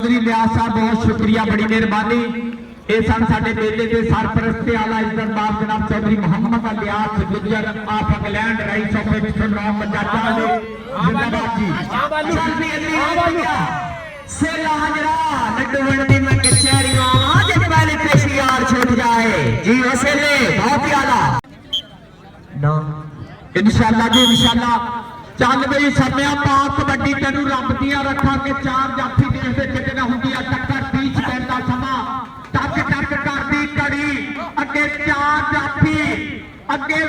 लियाज साहब बहुत शुक्रिया, बड़ी मेहरबानी। ये सन साडे मेले के सरपरस्त आला इज्जत बाब जनाब चौधरी मोहम्मद लियाज गुजर ऑफ इंग्लैंड राइस ऑफ एक्शन पंजाबा वाले जिंदाबाद जी। सेला हजरा लड्डू बंटी में कचहरियों जब वाली पेशी यार छूट जाए जी वसेले बहुत ही आला ना इंशाल्लाह जी इंशाल्लाह। चल बई समय पाक कबड्डी तेन रब दिया रखा के चार जाफी देखते कितने होंगी टक्कर 30 मिनट का समा टक टक करती कड़ी अगे चार जाफी अगे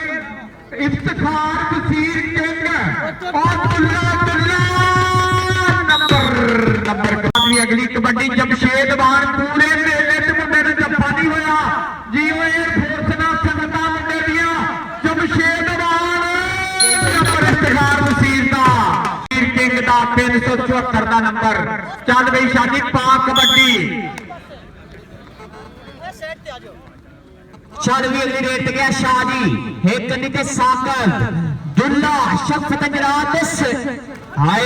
इफ्तिखार वसीर किंग और दुल्ला दुल्ला नंबर अगली कबड्डी जमशेदवान पूरे मेले च मुंडे ने जप्पा नहीं होया जी एयरफोर्स ना संगता मुंडे दिया जमशेदवान नंबर इफ्तिखार वसीर का 374 का नंबर। चल बई शादी पाक कबड्डी चल भी अगली रेट गया शादी एक कन्नी के साकल दुल्ला शफ्त गंजरात हाय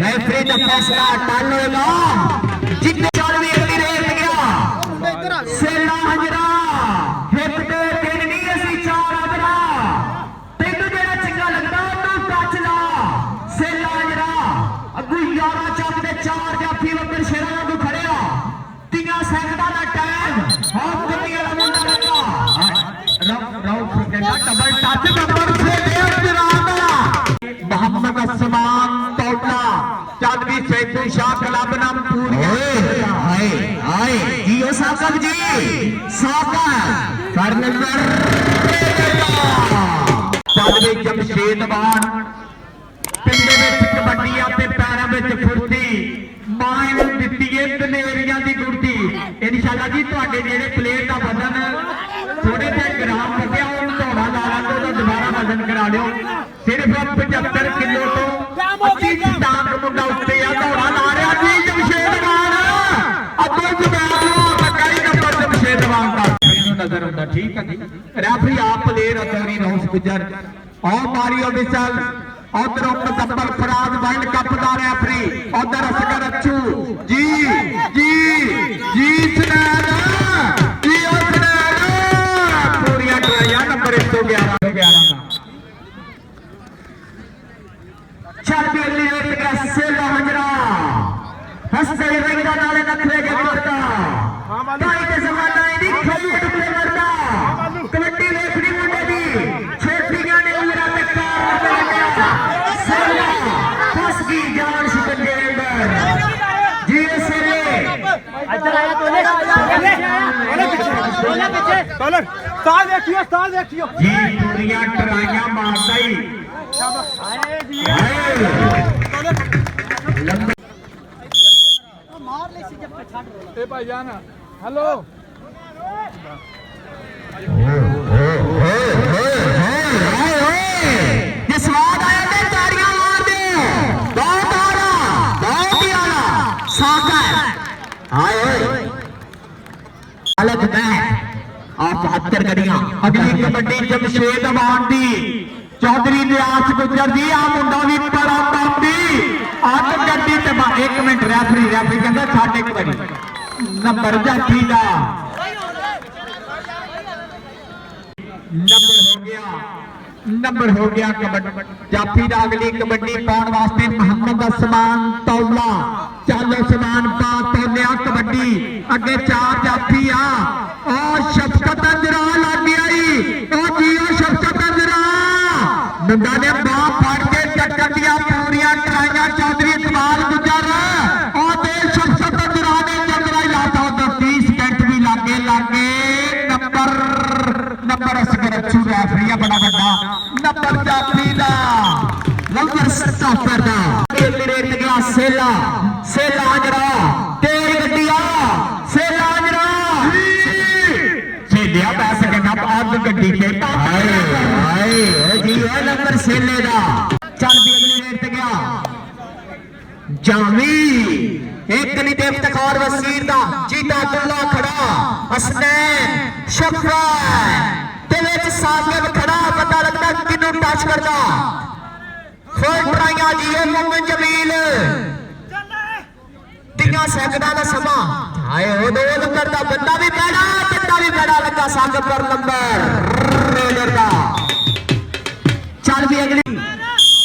रेफरी का फैसला टालेगा जितने चल भी अगली रेट गया सेला हजरा हिट दे दिन नहीं असी चार हजरा तेनू जेड़ा चंगा लगदा तू टच ला सेला हजरा अगू 11 चौक दे चार जाफी वकर शेरां को खड़िया 3 सेकंडां दा टाइम और दुनिया दा मुंडा लगा राउ कहंदा डबल टच नंबर से मोहम्मद असमान तौला चौधरी सैदू शाह क्लब नाम पूरी आए आए जियो साकब जी साकब कर नंबर चौधरी जमशेदवान पिंडे में कबड्डी आपे पैरों में फुर्ती मां नूं दित्ती है दलेरियां दी गुड़ती। इंशाअल्लाह जी तुहाडे जेहड़े प्लेयर दा वजन थोड़े जे ग्राम वधिया होण दौड़ा ला ला तो दोबारा वजन करा लियो सिर्फ 75 किलो तो 25 टांग मुंडा उत्ते आ दौड़ा ला रहा जी जमशेदवान अब्दुल जमाल कई नंबर जमशेदवान का मैनू नजर आंदा ठीक है जी। रेफरी आप प्लेयर अतरी रौस गुजर और मारियो विसल उधर मुजफ्फर फराज वर्ल्ड कप का रेफरी उधर असगर अच्छू जी जी जी सुनैन जी सुनैन पूरियां ट्राइयां नंबर 111 चल भी अगली रेट का सेला हजरा हंसते रंगा नाले नखरे के मरदा ताई के जमाना दी खेल टुकड़े मरदा कबड्डी रेफरी मुंडे दी छोटियां ने उमरा पे कार सेला फंस गई जान शिकन के अंदर जी सेले इधर आया तोले पीछे कॉलर साल देखियो जी पूरियां ट्राइयां मारदा ही हेलो स्वाद आया थे ताड़ियां मार दे बहुत आला बहुत ही आला साकर अलग मैच और 72 गड्डियां अगली कबड्डी जमशेदवान दी चौधरी लियाज गुजर दी आ मुंडा भी परा पापी अग गड्डी ते 1 मिनट रेफरी कहंदा छाड़ एक बारी नंबर जाफी दा नंबर हो गया कबड्डी जाफी दा अगली कबड्डी पाउण वास्ते मोहम्मद असमान तौला चलो समान पा तौलिया कबड्डी अगे 4 जाफी आ और शफकत अंजरा लग आई ओ जियो शफकत अंजरा मुंडा ने बाह फड़ के टक्कर दिया पूरियां ट्राइयां चौधरी इकबाल गुजर और शफकत अंजरा ने चंद्रा लाता उधर 30 मिनट भी लागे नंबर असगर अच्छू रेफरी बड़ा बड़ा नंबर जाफी दा नंबर 77 दा रेट गया सेला सेला हजरा तेरी गड्डिया सेला हजरा सेलिया पैस करना अग गड्डी के हाय जी ये नंबर सेले दा चल भी अगली रेट ते गया जामी एक नहीं दे इफ्तिखार वसीर दा जीता दुल्ला खड़ा हसनैन शफरा ते विच साकिब खड़ा पता लगदा किन्नू टच करदा फुल ट्राइयां जी मोहम्मद जमील 30 ਸੈਕਿੰਡਾਂ ਦਾ ਸਮਾਂ ਹਾਏ ਉਹ 2 ਨੰਬਰ ਦਾ ਬੰਦਾ ਵੀ ਬੜਾ ਲੱਗਾ ਸੰਗ ਪਰ ਨੰਬਰ ਰੇਡਰ ਦਾ ਚੱਲ ਵੀ ਅਗਲੀ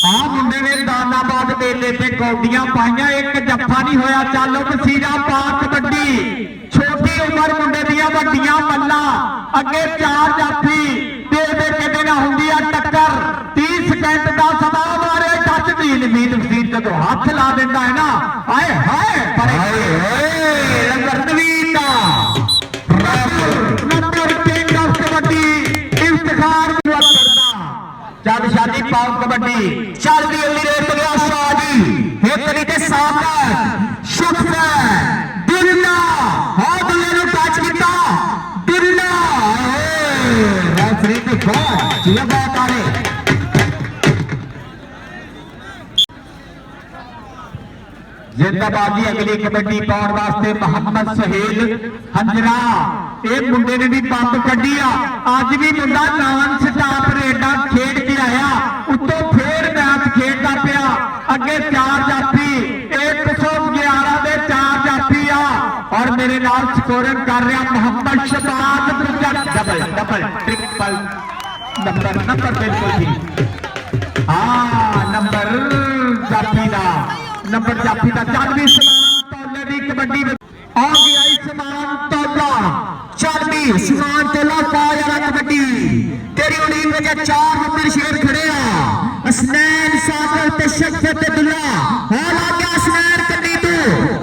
ਆ ਮੁੰਡੇ ਨੇ ਦਾਨਾਬਾਦ ਮੇਲੇ ਤੇ ਕੌਡੀਆਂ ਪਾਈਆਂ ਇੱਕ ਜੱਫਾ ਨਹੀਂ ਹੋਇਆ ਚੱਲ ਵਸੀਰਾ ਪਾ ਕਬੱਡੀ ਛੋਟੀ ਉਮਰ ਮੁੰਡੇ ਦੀਆਂ ਵੱਡੀਆਂ ਮੱਲਾਂ ਅੱਗੇ 4 ਜਾਫੀ ਦੇ ਕਿਤੇ ਨਾ ਹੁੰਦੀ ਆ ਟੱਕਰ 30 ਸਕਿੰਟ ਦਾ ਸਮਾਂ ਮਾਰੇ ਟੱਚ ਦੀ ਨਵੀਨ ਵਸੀਰ ਜਦੋਂ ਹੱਥ ਲਾ ਦਿੰਦਾ ਹੈ ਨਾ ਆਏ ਹਾਏ ਹਾਏ ਨੰਬਰ ਨਵੀਨ ਦਾ ਨੰਬਰ 3 ਦਾ ਕਬੱਡੀ ਇਫਤਖਾਰ ਕਰਦਾ ਚੱਲ ਸ਼ਾਦੀ ਪਾਉ ਕਬੱਡੀ ਚੱਲ ਵੀ ਅਗਲੀ ਰੇਡ ਤੇ ਗਿਆ ਸ਼ਾਦੀ ਇੱਕ ਨਹੀਂ ਤੇ ਸਾਹਮਣੇ ਸ਼ੁਕਰ ਦੁੱਲਾ ਹਾਂ ਦੁੱਲੇ ਨੂੰ ਟੱਚ ਕੀਤਾ ਦੁੱਲਾ ਰੈਫਰੀ ਦੀ ਬਾਤ ਲਗਾ ਤਾਰੇ जिंदाबाद जी अगली कबड्डी पाने वास्ते मोहम्मद सहेल हंजरा ये मुंडे ने भी पंप कढ़ी अज भी मुंडा नॉन स्टॉप रेडा खेड के आया उत्तों फिर मैच खेलता पिया अगे 4 जाफी 111 दे 4 जाफी और मेरे नाल स्कोरिंग कर रहा Mohammad Shabaz double double triple number बिल्कुल ठीक हाँ नंबर जाफी का नंबर जाफी का चल भी समान तौले की कबड्डी आ गया समान तौला चल भी समान तौला पा जाना कबड्डी तेरी उड़ीन में 4 नंबर शेर खड़े असनैन सागर ते शफकत ते दुल्ला हो ला गया असनैन कन्नी तू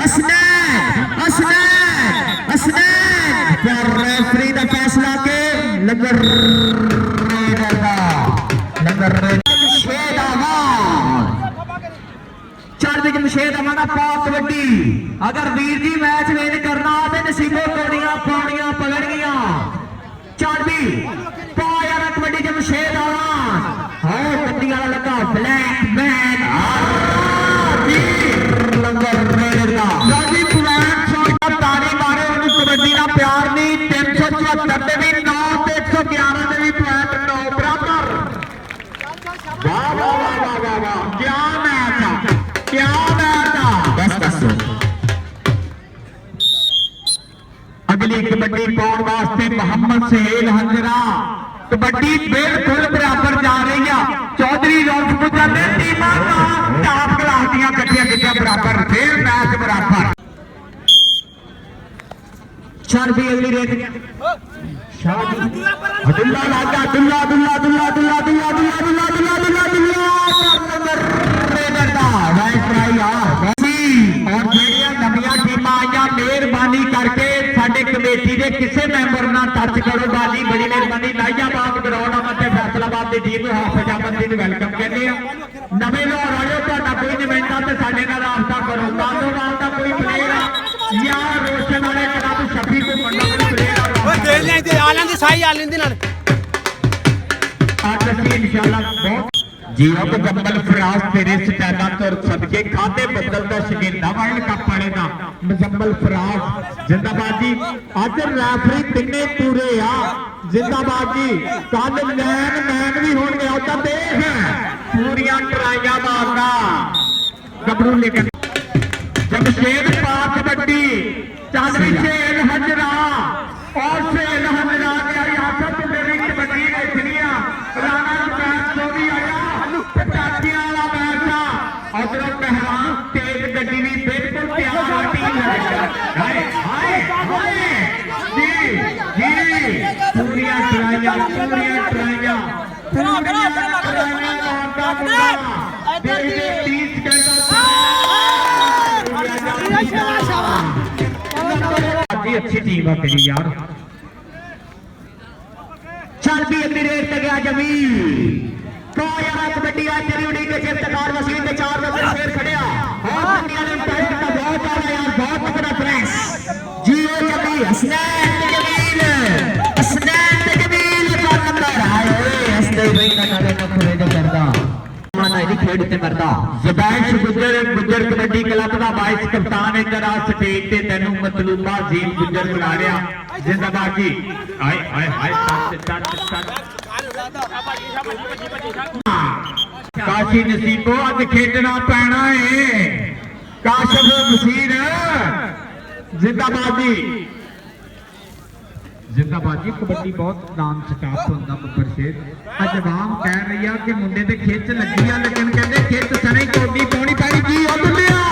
असनैन असनैन असनैन पर रेफरी दा फैसला के नंबर मुशेद हमारा पास कबड्डी अगर वीर जी मैच विन करना तो नसीबों तोड़ियां पानियां पकड़ियां चल भी पा यार कबड्डी च मुशेद आवाज हां कबड्डी वाला लगा ब्लैक मैन नंबर रेडर का राजी प्लान शॉट ताली मारे उन्हें कबड्डी का प्यार नहीं 374 दे भी 9 ते 111 दे भी पॉइंट 9 बराबर वाह वाह वाह वाह वाह क्या मैच क्या अगली कबड्डी पाने वास्ते मोहम्मद सहेल हंजरा कबड्डी बिल्कुल बराबर जा रही है चौधरी रौनक ने टीमां टॉप क्लास दियां कट्ठियां कीतियां बराबर फिर मैच बराबर चल भी अगली रेड दुल्ला लागा दुल्ला दुल्ला दुल्ला दुल्ला दुल्ला दुल्ला दुल्ला दुल्ला दुल्ला दुल्ला नंबर रेडर दा राइट ट्राई और ਜਿਹੜੀਆਂ ਨਵੀਆਂ ਟੀਮਾਂ ਆਈਆਂ ਮਿਹਰਬਾਨੀ ਕਰਕੇ ਸਾਡੇ ਕਮੇਟੀ ਦੇ ਕਿਸੇ ਮੈਂਬਰ ਨਾਲ ਟੱਚ ਕਰੋ ਬਾਜੀ ਬੜੀ ਮਿਹਰਬਾਨੀ ਲਾਈਆਬਾਦ ਗਰਾਊਂਡ ਅਤੇ ਫੈਸਲਾਬਾਦ ਦੀ ਟੀਮ ਨੂੰ ਹਾਫਿਜ਼ਾਬੰਦੀ ਨੂੰ ਵੈਲਕਮ ਕਹਿੰਦੇ ਆ ਨਵੇਂ ਲਾਹੌਰ ਵਾਲਿਓ ਤੁਹਾਡਾ ਕੋਈ ਨਿਵੇਦਨ ਤੇ ਸਾਡੇ ਨਾਲ ਰਾਬਤਾ ਕਰੋ ਮਾਲੋਵਾਲ ਦਾ ਕੋਈ ਪਲੇਅਰ ਜਾਂ ਰੋਸ਼ਨ ਵਾਲੇ ਕਲੱਬ ਸ਼ਫੀ ਕੋ ਮੰਡਾ ਕੋਈ ਪਲੇਅਰ ਓਏ ਦੇ ਲੈ ਤੇ ਆ ਲੈਂਦੇ ਸਾਈ ਆ ਲੈਂਦੇ ਨਾਲ ਅੱਜ ਅਸੀਂ ਇਨਸ਼ਾਅੱਲਾ ਬਹੁਤ जी मुकम्मल फराज तेरे स्टैंडा तुर सदके खाते बदल का शकीना वर्ल्ड कप वाले का मुकम्मल फराज जिंदाबाद जी अज रैफरी तिने पूरे आ जिंदाबाद जी कल लैन मैन भी होंगे उधर देख पूरिया ट्राइया मारना गबरू लेकर जमशेद पा कबड्डी चल शेर हजरा और शेर हजरा मेरी कबड्डी देखनी राणा जो भी आया पटाखियां वाला मैच आ उधरों पहलवान तेज गड्डी भी बिल्कुल तैयार टीम हाय हाय हाय जी जी पूरियां ट्राइयां मारता मुंडा देख 30 सेकंड अच्छी टीम है तेरी यार चल भी अगली रेड तक गया जमीन कबड्डी तेरी उड़ी के इफ्तिखार वसीम के 4 नंबर शेर खड़िया और दुनिया ने टाइट का बहुत ज्यादा यार बहुत तगड़ा प्रेस जी ओ जमील हसनैन जमील का नंबर आए हसनैन भाई का नारे न खुले दे करदा माना इदी खेड ते मरदा ज़बैश गुज्जर कबड्डी क्लब दा वाइस कप्तान इधर आ स्टेज ते तैनू मतलूबा जीम गुज्जर बुला रहा जिंदाबाद जी हाय हाय हाय टच काशी नसीबो अज खेडना पैना है काशिफ मसीर जिंदाबाद जी जिंदाबाद जी। कबड्डी बहुत नाम स्टाफ होंदा बब्बर शेर। अजवाम कह रही है कि मुंडे ते खिच लगी है लेकिन कहते खिच सने कोडी पाउणी पैनी की ओ दुल्लिया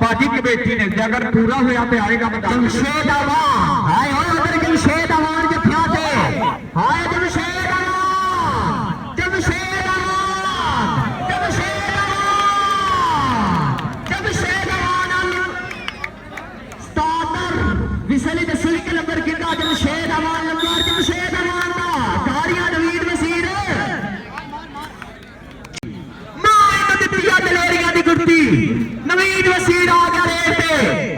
बाजी कमेटी ने अगर पूरा होया तो आएगा जमशेद अवान हाय हाय उधर जमशेद अवान जफिया थे हाय जमशेद अवान जमशेद अवान जमशेद अवान जमशेद अवान स्टार्टर विसली द सिल्क नंबर कितना जमशेद अवान नंबर जमशेद अवान का गाड़ियां नवीद वसीर मां दितिया दलेरिया दी गुर्ती नवीद वसीर आ गया रेट पे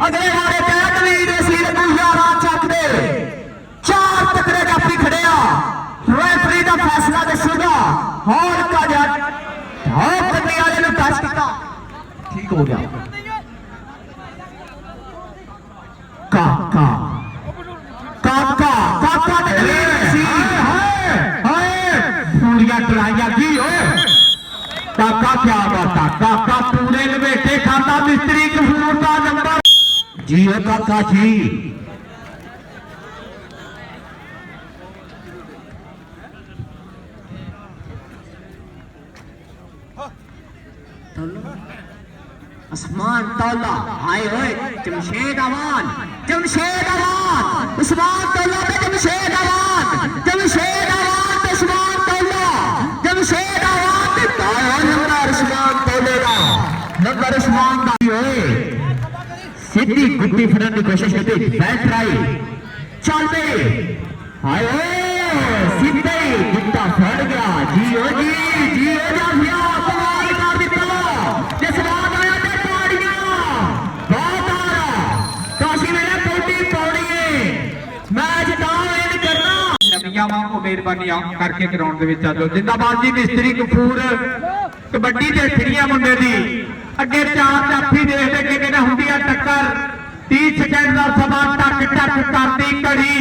अगले वाले पे नवीद वसीर गुजारा चक दे चार तकड़े जाफी खड़िया रेफरी का फैसला दसूगा और का जज और करने वाले ने टच किया ठीक हो गया काका काका काका नवीद वसीर हाय हाय पूरियां टराइयां की हो काका क्या बात काका पूरे लपेटे खाता मिस्त्री कपूर का नंबर जी हो काका जी आसमान तौला आए होए जमशेद अवान उस्मान तौला पे जमशेद अवान पे उस्मान तौला जमशेद अवान पे नंबर उस्मान तौलेगा नंबर उस्मान का होए सीधी गुड्डी फड़न की कोशिश की बैट ट्राई चल पे हाय सीधे गुड्डा फड़ गया जी हो जाफिया कमाल कर दिता जसवान आया ते पौड़ियां बहुत आ रहा काशी मेरा कोटी पौड़ी है मैच दाव इन करना नबिया वां को मेहरबानी आप करके ग्राउंड दे विच आ जाओ जिंदाबाद जी मिस्त्री कपूर कबड्डी दे खड़ियां मुंडे दी अगे चार जाफी देखते कि किने हुंदी आ टक्कर 30 सेकंड का समा टक टक करती घड़ी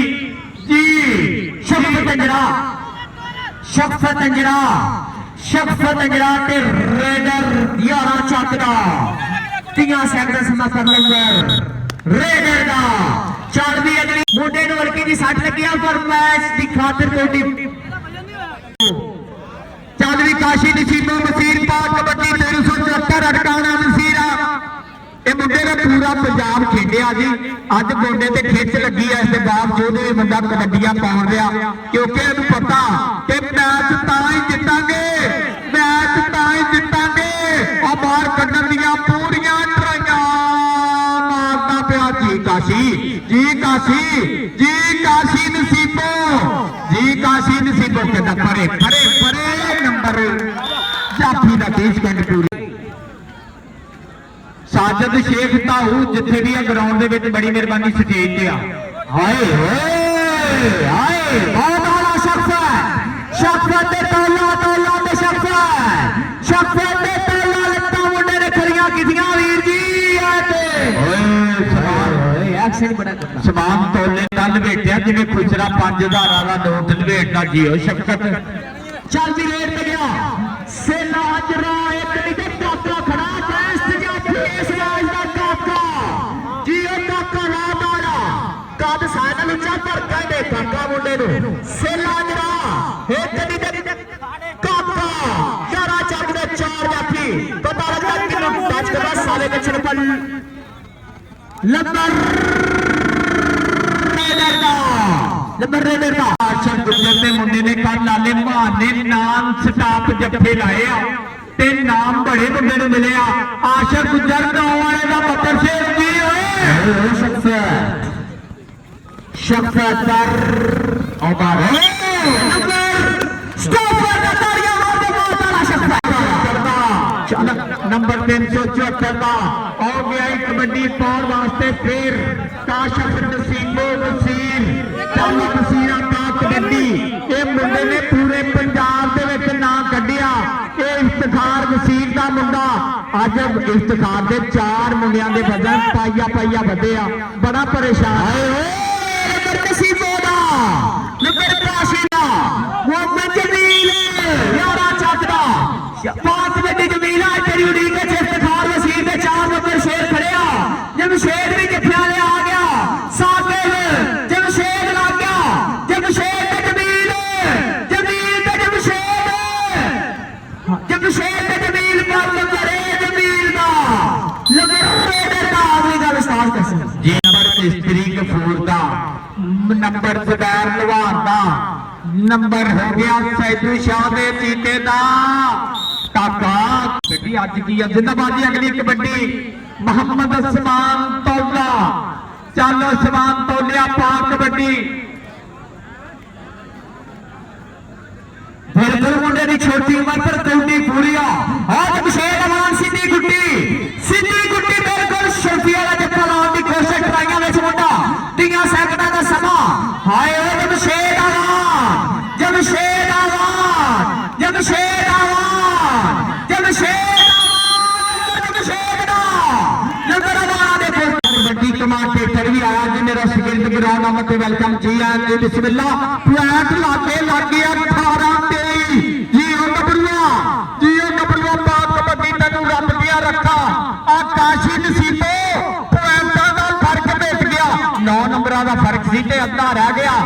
जी शख्स अंजरा ते रेडर 11 चकदा 30 सेकंड समा कर नंबर रेडर दा चलदी अगली मोढे नु हल्की जी सट लगिया पर मैच दी खातिर कोटी चलदी काशी नसीबो मसीर पाक कबड्डी 1374 अटकाना मसीरा ये मुंडे ने पूरा पंजाब खेडिया जी अज मुंडे ते खिच लगी है इसके बावजूद भी बंदा कबड्डियां पाउण रहा क्योंकि इन्हू पता कि मैच तां ही जितांगे और बाहर कड्ढण दियां पूरियां ट्राइयां मारदा पिया काशी नसीबो कहता परे नंबर जाफी का 30 सेकंड पूरी साजद शेख ताऊ जिथे भी ग्राउंड दे बड़ी मेहरबानी स्टेज पे आए बहुत आला शख्स ते तौला ते शख्स ते तौला लत्तां मुंडे ने खड़ियां कीतियां वीर जी एक्शन बड़ा करता समान तौले नाल लपेटिया जिवें खुचरा 5000 वाला नोट लपेटना जी ओ शख्स चल भी रेट पे गया सेला अजरा एक निके काका खड़ा बेस्ट जाफी इस मैच दा काका जी ओ काका रात आया कद साइड ऊंचा कर कहंदे काका मुंडे नु सेला अजरा एक निके काका 11 चक दे 4 जाफी पता लगा कि टच करना साले कछड़ पर नंबर ਨੰਬਰ ਰੇਡਰ ਦਾ ਆਸ਼ਰ ਗੁੱਜਰ ਦੇ ਮੁੰਡੇ ਨੇ ਕੱਲ ਲਾਲੇ ਮਹਾਨੇ ਨਾਮ ਸਟਾਪ ਜੱਫੇ ਲਾਏ ਆ ਤੇ ਨਾਮ ਬੜੇ ਮੁੰਡੇ ਨੂੰ ਮਿਲਿਆ। ਆਸ਼ਰ ਗੁੱਜਰ ਗਾਉਂ ਵਾਲੇ ਦਾ ਬੱਬਰ ਸ਼ੇਰ ਕੀ ਹੋਏ ਸ਼ਖਸਤ ਪਰ ਔਕਾਰ ਨੰਬਰ ਸਟਾਪਰ ਦਾ ਤਾੜੀਆਂ ਮਾਰਦੇ ਬਹੁਤ ਆਲਾ ਸ਼ਖਸਤ नंबर 374 का हो गया कबड्डी पाउन वास्ते फिर काशफ नसीबो वसीर चालू वसीरा का कबड्डी ये मुंडे ने पूरे पंजाब दे विच नाम कढ़िया। ये इफ्तिखार वसीर का मुंडा अज इफ्तिखार के 4 मुंडियां दे वजन पाइया पाइया वधे आ बड़ा परेशान नंबर नसीबो दा नंबर काशिदा मोहम्मद जमील यारा चकदा 5 मिनट जमील है तेरी उड़ीक के इफ्तिखार वसीर के 4 नंबर शेर खड़े आ जमशेद भी जफिया ले आ गया साकिब जमशेद लग गया जमशेद ते जमील ते जमशेद जमशेद ते जमील पर नंबर जमील दा नंबर दा आखिरी गल उस्ताद कसम जी नंबर इस्त्री कपूर का नंबर जुबैर लवान का नंबर हो गया सैदू शाह दे चीते दा काका कबड्डी अज की है जिंदाबादी। अगली कबड्डी मोहम्मद उस्मान तौला चलो उस्मान तौलिया पा कबड्डी बिल्कुल मुंडे की छोटी उम्र पर कौडी पूरी आज अभिषेक अमान सीधी गुड्डी बिल्कुल शर्फिया का जत्था लाने की कोशिश ट्राइयां में मुंडा 3 सेकंड का समा हाय जमशेद अमान जमशेद अमान जमशेद अमान जमशेद जमशेद दा नंबर अमान देखो कबड्डी कमांडेटर भी आया जी मेरा शिगिर्द ग्राउंड आमद पे वेलकम जी एंड बिस्मिल्लाह पॉइंट लाके लग गया 18-23 जी ओ नबरुआ पाक कबड्डी तैनू रब दिया रखा आकाशी नसीबो पॉइंटां दा फर्क मिट गया 9 नंबरां दा फर्क सी ते अद्धा रह गया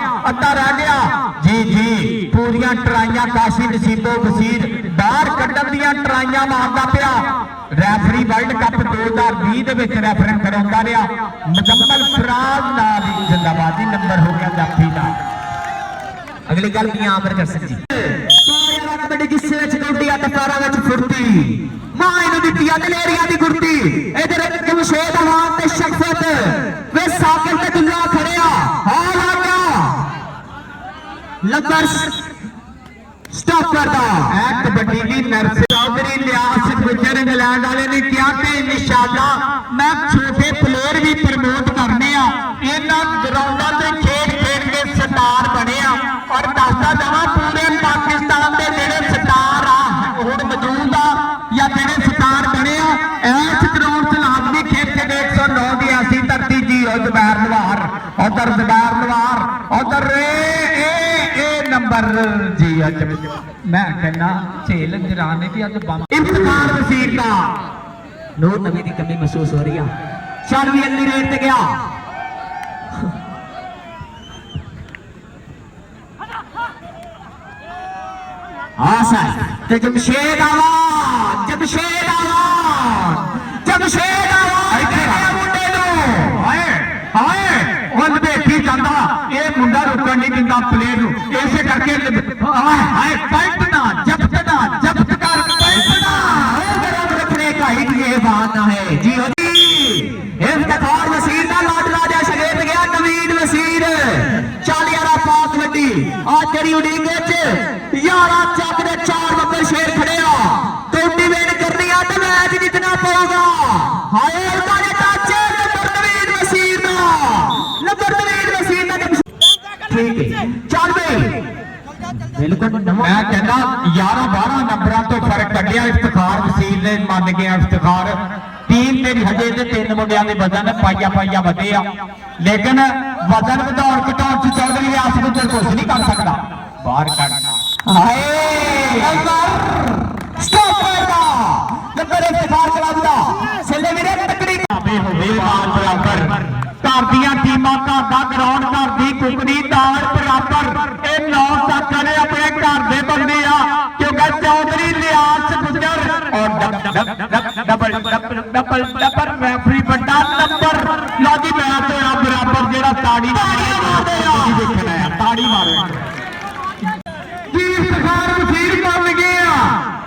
जी जी पूरियां ट्राइयां काशी नसीबो वसीर बाहर कड्ढण दियां ट्राइयां मारदा पिया। रैफरी वर्ल्ड कप 2020 दे विच रैफरेंस कराउंदा रहा मुजम्मल फराज नाल जिंदाबादी नंबर हो गया जाफी दा। अगली गल की आमर कर सकती कबड्डी किस्से विच कौडी ते पैरां विच फुर्ती मां इनु दित्ती दलेरिया दी गुरती इधर जमशेद अमान ते शख्सत वे साकिब ते दुल्ला खड़िया हाल आ गया नंबर स्टॉपर दा ऐ कबड्डी दी नर्स चौधरी लियास गुजर इंग्लैंड वाले ने कहा कि इंशाअल्लाह मैं छोटे प्लेयर भी प्रमोट करने आ इन्हां ग्राउंडां ते खेड के स्टार बने आ और दसदा जावां पूरे पाकिस्तान दे जेड़े स्टार आ हुण मौजूद आ या जेड़े स्टार बने आ इस ग्राउंड च लाजमी खेड के 109 दी ऐसी धरती जी ओ जुबैर नवार उधर जुबैर नवार उधर नंबर जी अज मैं कहना झेल जराने की अज बम इफ्तिखार वसीर का नूर नबी की कमी महसूस हो रही है 40 अगली रेट ते गया ते जमशेद अमान मुंडे नु हाय और देखी जाता ये मुंडा रुकन नहीं दिंदा प्लेयर नु ऐसे करके हाय पलटना जब्त कर पलटना रखने का ही ये बात है जी इफ्तिखार वसीर का लाड राजा शगेत गया नवीन वसीर 40 वाला पाक कबड्डी आज तेरी उड़ीक विच यारा चक दे 4 नंबर शेर खड़े आ कौडी वेट करनी आ ते मैच जितना पड़ेगा हाय उन्होंने टाचे नंबर नवीन वसीर का ठीक है चल भाई बिल्कुल मैं कहना 11-12 नंबरों तो फर्क कढ़िया इफ्तिखार वसीर ने मान गया इफ्तिखार टीम मेरी हजे ते 3 मुंडियां दे वजन पाइया वधे आ लेकिन वजन वधाउण घटाउण च चौधरी लियास गुजर कुछ नहीं कर सकता बाहर कढ़ना हाय नंबर स्टॉपर दा नंबर इफ्तिखार क्लब दा सिले मेरे तकड़ी भावे होवे माल बराबर घर दियां टीमां घर दा ग्राउंड घर दी कुकड़ी दाल बराबर ये 9 तक अपने घर दे बंदे आ क्योंकि चौधरी लियास गुजर और डबल रेफरी बड़ा नंबर लो जी मैच होया बराबर जेड़ा ताड़ी देखना है ਤਾੜੀ ਮਾਰੋ ਜੀ ਸਰਕਾਰ ਵਸੀਰ ਮੰਨ ਗਏ ਆ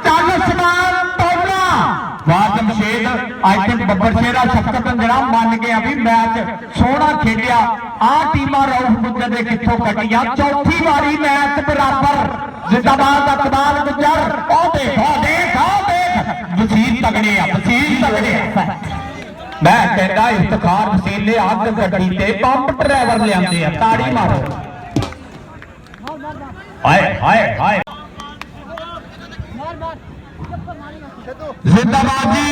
ਚੱਲ ਸਮਾਨ ਤੋਲਾ ਵਾਹ ਜਮਸ਼ੇਦ ਅੱਜ ਤੱਕ ਬੱਬਰ ਸ਼ੇਰਾ ਸ਼ਫਕਤ ਅੰਜਰਾ ਮੰਨ ਗਿਆ ਵੀ ਮੈਚ ਸੋਹਣਾ ਖੇਡਿਆ ਆਹ ਟੀਮਾਂ ਰੌਫ ਗੁੱਜਰ ਦੇ ਕਿੱਥੋਂ ਕੱਟੀਆਂ ਚੌਥੀ ਵਾਰੀ ਮੈਚ ਬਰਾਬਰ ਜ਼ਿੰਦਾਬਾਦ ਅਕਬਾਲ ਗੁੱਜਰ ਉਹ ਦੇਖ ਵਸੀਰ ਤਗੜੇ ਆ ਵਸੀਰ ਤਗੜੇ ਆ ਮੈਂ ਕਹਿੰਦਾ ਇਫਤਖਾਰ ਵਸੀਲੇ ਅੱਗ ਗੱਡੀ ਤੇ ਪੰਪ ਡਰਾਈਵਰ ਲਿਆਂਦੇ ਆ ਤਾੜੀ ਮਾਰੋ ਹਾਏ ਹਾਏ ਹਾਏ ਜ਼ਿੰਦਾਬਾਦ ਜੀ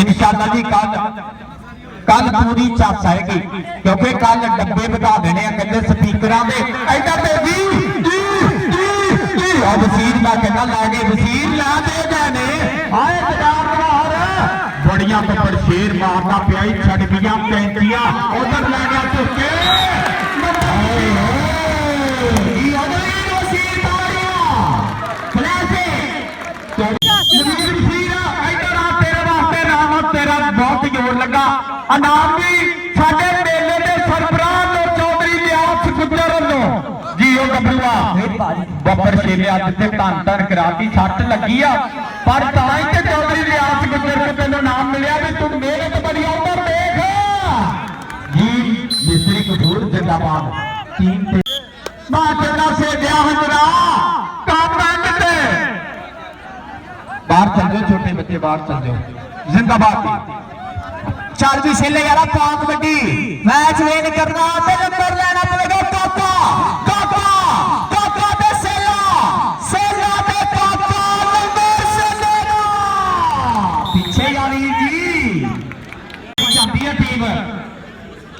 इंशाअल्लाह जी कल पूरी चस आएगी क्योंकि कल डब्बे बता देने कहते स्पीकर इधर वसीर का कहना ला गए वसीर ला दे जाने बड़िया पकड़ शेर मारना पिया छड़ गया 35 उधर ला गया चुके तेरा बहुत जोर लगा इनाम भी साडे मेले के सरबराह तो चौधरी लियास गुजर वालों जी ओ गबरूआ बब्बर शेलिया जिथे धन धन कराती सट लगी आ पर ताई ते चौधरी लियास गुजर को तेन नाम मिलिया भी तू मेहनत बड़ी उधर देख जी मिस्त्री कपूर जिंदाबाद टीम ते मां चंगा से दिया हजरा काम करते बाहर चल जाओ छोटे बच्चे बाहर चल जाओ जिंदाबाद चल भी छेले यार पाक कबड्डी मैच विन करना ते नंबर लेना पड़ेगा काका काका काका ते सेला ते काका नंबर से लेना पीछे यानी जी जाती है टीम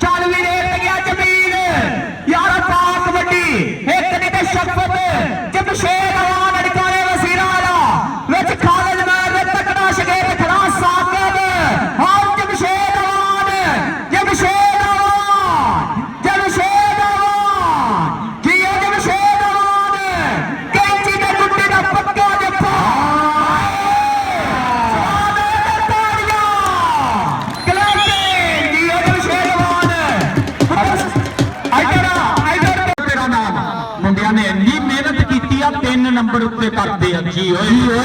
चल भी रेत गया जमीन यार पाक कबड्डी एक नहीं ते शफकत जमशेद अवान अड़काने वसीरा वाला विच खालिद मैर दे तकड़ा शगेर खड़ा साकिब और जमशेद अवान जमशेद अवान की है जमशेद अवान कैंची दे गुड्डी दा पक्का जप्पा तीन नंबर उत्ते करते हैं जी ओए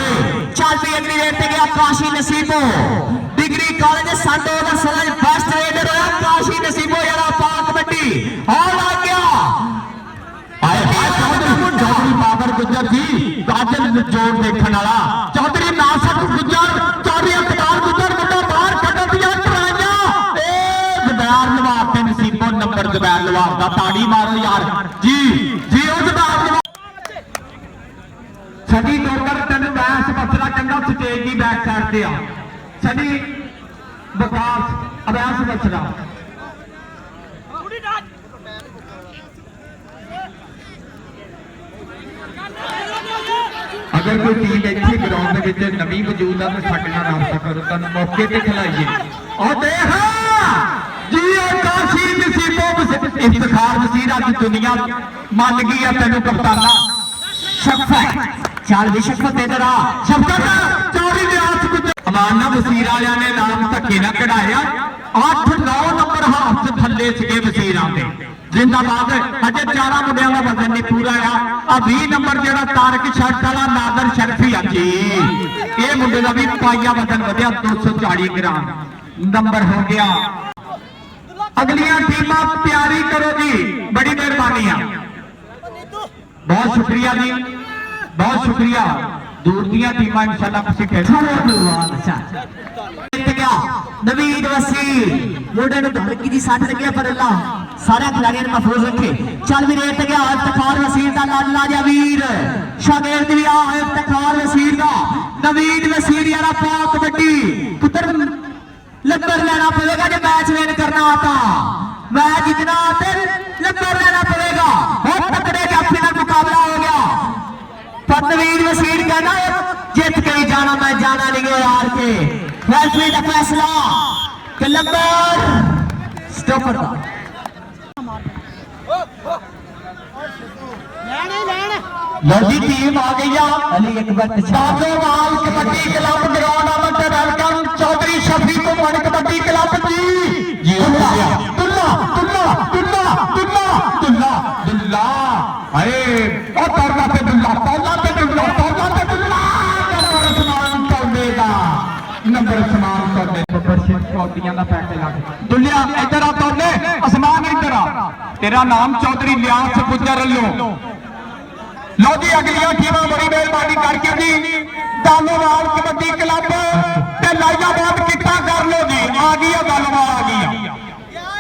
चल भी अगली रेट पे गया काशी नसीबो डिग्री कॉलेज संडो का सलाज फर्स्ट रेडर होया काशी नसीबो यारा पाक कबड्डी और आ गया आए हाय चौधरी बाबर गुजर जी काजल जोड़ देखने वाला चौधरी नासक गुजर चौधरी अकबाल गुजर मुंडा बाहर कट दिया ट्राइया ए जुबैर नवाब ते नसीबो नंबर जुबैर नवाब दा ताड़ी मारो यार जी जी ओ जुबैर सनी डोगर तेन बैस बसरा कहना स्टेज की बैक साइड से आ सनी विकास अभ्यास बसरा अगर कोई टीम इतने ग्राउंड में नवी मौजूद है तो साढ़े नाल राबता करो तुम मौके पर खिलाइए और देख जी काशी नसीबो इफ्तिखार वसीर अज दुनिया मान गई है तेन कप्ताना शफकत चल भी शफकत इधर आ शफकत चौधरी लियास गुजर अमाना वसीर वालिया ने नाम धक्के ना कढ़ाया 8-9 नंबर हाथ च थले सीगे वसीरां दे जिंदाबाद अजे 4 मुंडियां दा वजन नहीं पूरा आ 20 नंबर जेड़ा तारक शर्ट वाला नादर शरफी आ जी ये मुंडे दा भी पाइया वजन वधिया 240 ग्राम नंबर हो गया अगलियां टीमां तैयारी करो जी बड़ी मेहरबानी बहुत शुक्रिया जी बहुत शुक्रिया दूर दिया टीमां इंशाल्लाह किसी गया नवीद वसीर मोढे नु हल्की दी सट लगी पर अल्लाह सारे खिलाड़ियों ने महफूज रखे चल भी रेत गया इफ्तिखार वसीर दा लाला जा वीर शागिर्द भी आ इफ्तिखार वसीर दा नवीद वसीर यारा पाक कबड्डी पुत्र लंबर लेना पड़ेगा जो मैच विन करना आता मैच जीतना आते लंबर लेना पड़ेगा और तकड़े जाफी का मुकाबला हो गया पतवीर वसीर कहना जीत के ही जाना मैं जाना नहीं गया यार के फैसले का फैसला कि लंबर स्टॉपर का लड़ी टीम आ गई अली अकबर साधोवाल कबड्डी क्लब ग्राउंड आमद वेलकम चौधरी शफी को कबड्डी क्लब जी तुल्ला तुल्ला तुल्ला तुल्ला तुल्ला ਫਿਰ ਸਮਾਨ ਤੁਹਾਡੇ ਬੱਬਰ ਕੌਡੀਆਂ ਦਾ ਪੈਸੇ ਲਾ ਕੇ ਦੁੱਲਿਆ ਇੱਧਰ ਆ ਤੁਹਾਡੇ ਅਸਮਾਨ ਇੱਧਰ ਆ ਤੇਰਾ ਨਾਮ ਚੌਧਰੀ ਲਿਆਸ ਗੁੱਜਰ ਵੱਲੋਂ ਲੋ ਜੀ ਅਗਲੀਆਂ ਟੀਮਾਂ ਬੜੀ ਮਿਹਰਬਾਨੀ ਕਰਕੇ ਜੀ ਦਾਨੋਵਾਲ ਕਬੱਡੀ ਕਲੱਬ ਤੇ ਲਾਈਆਬਾਦ ਕਿੱਟਾ ਕਰ ਲੋ ਜੀ ਆ ਗਈ ਆ ਦਾਨੋਵਾਲ ਆ ਗਈ ਆ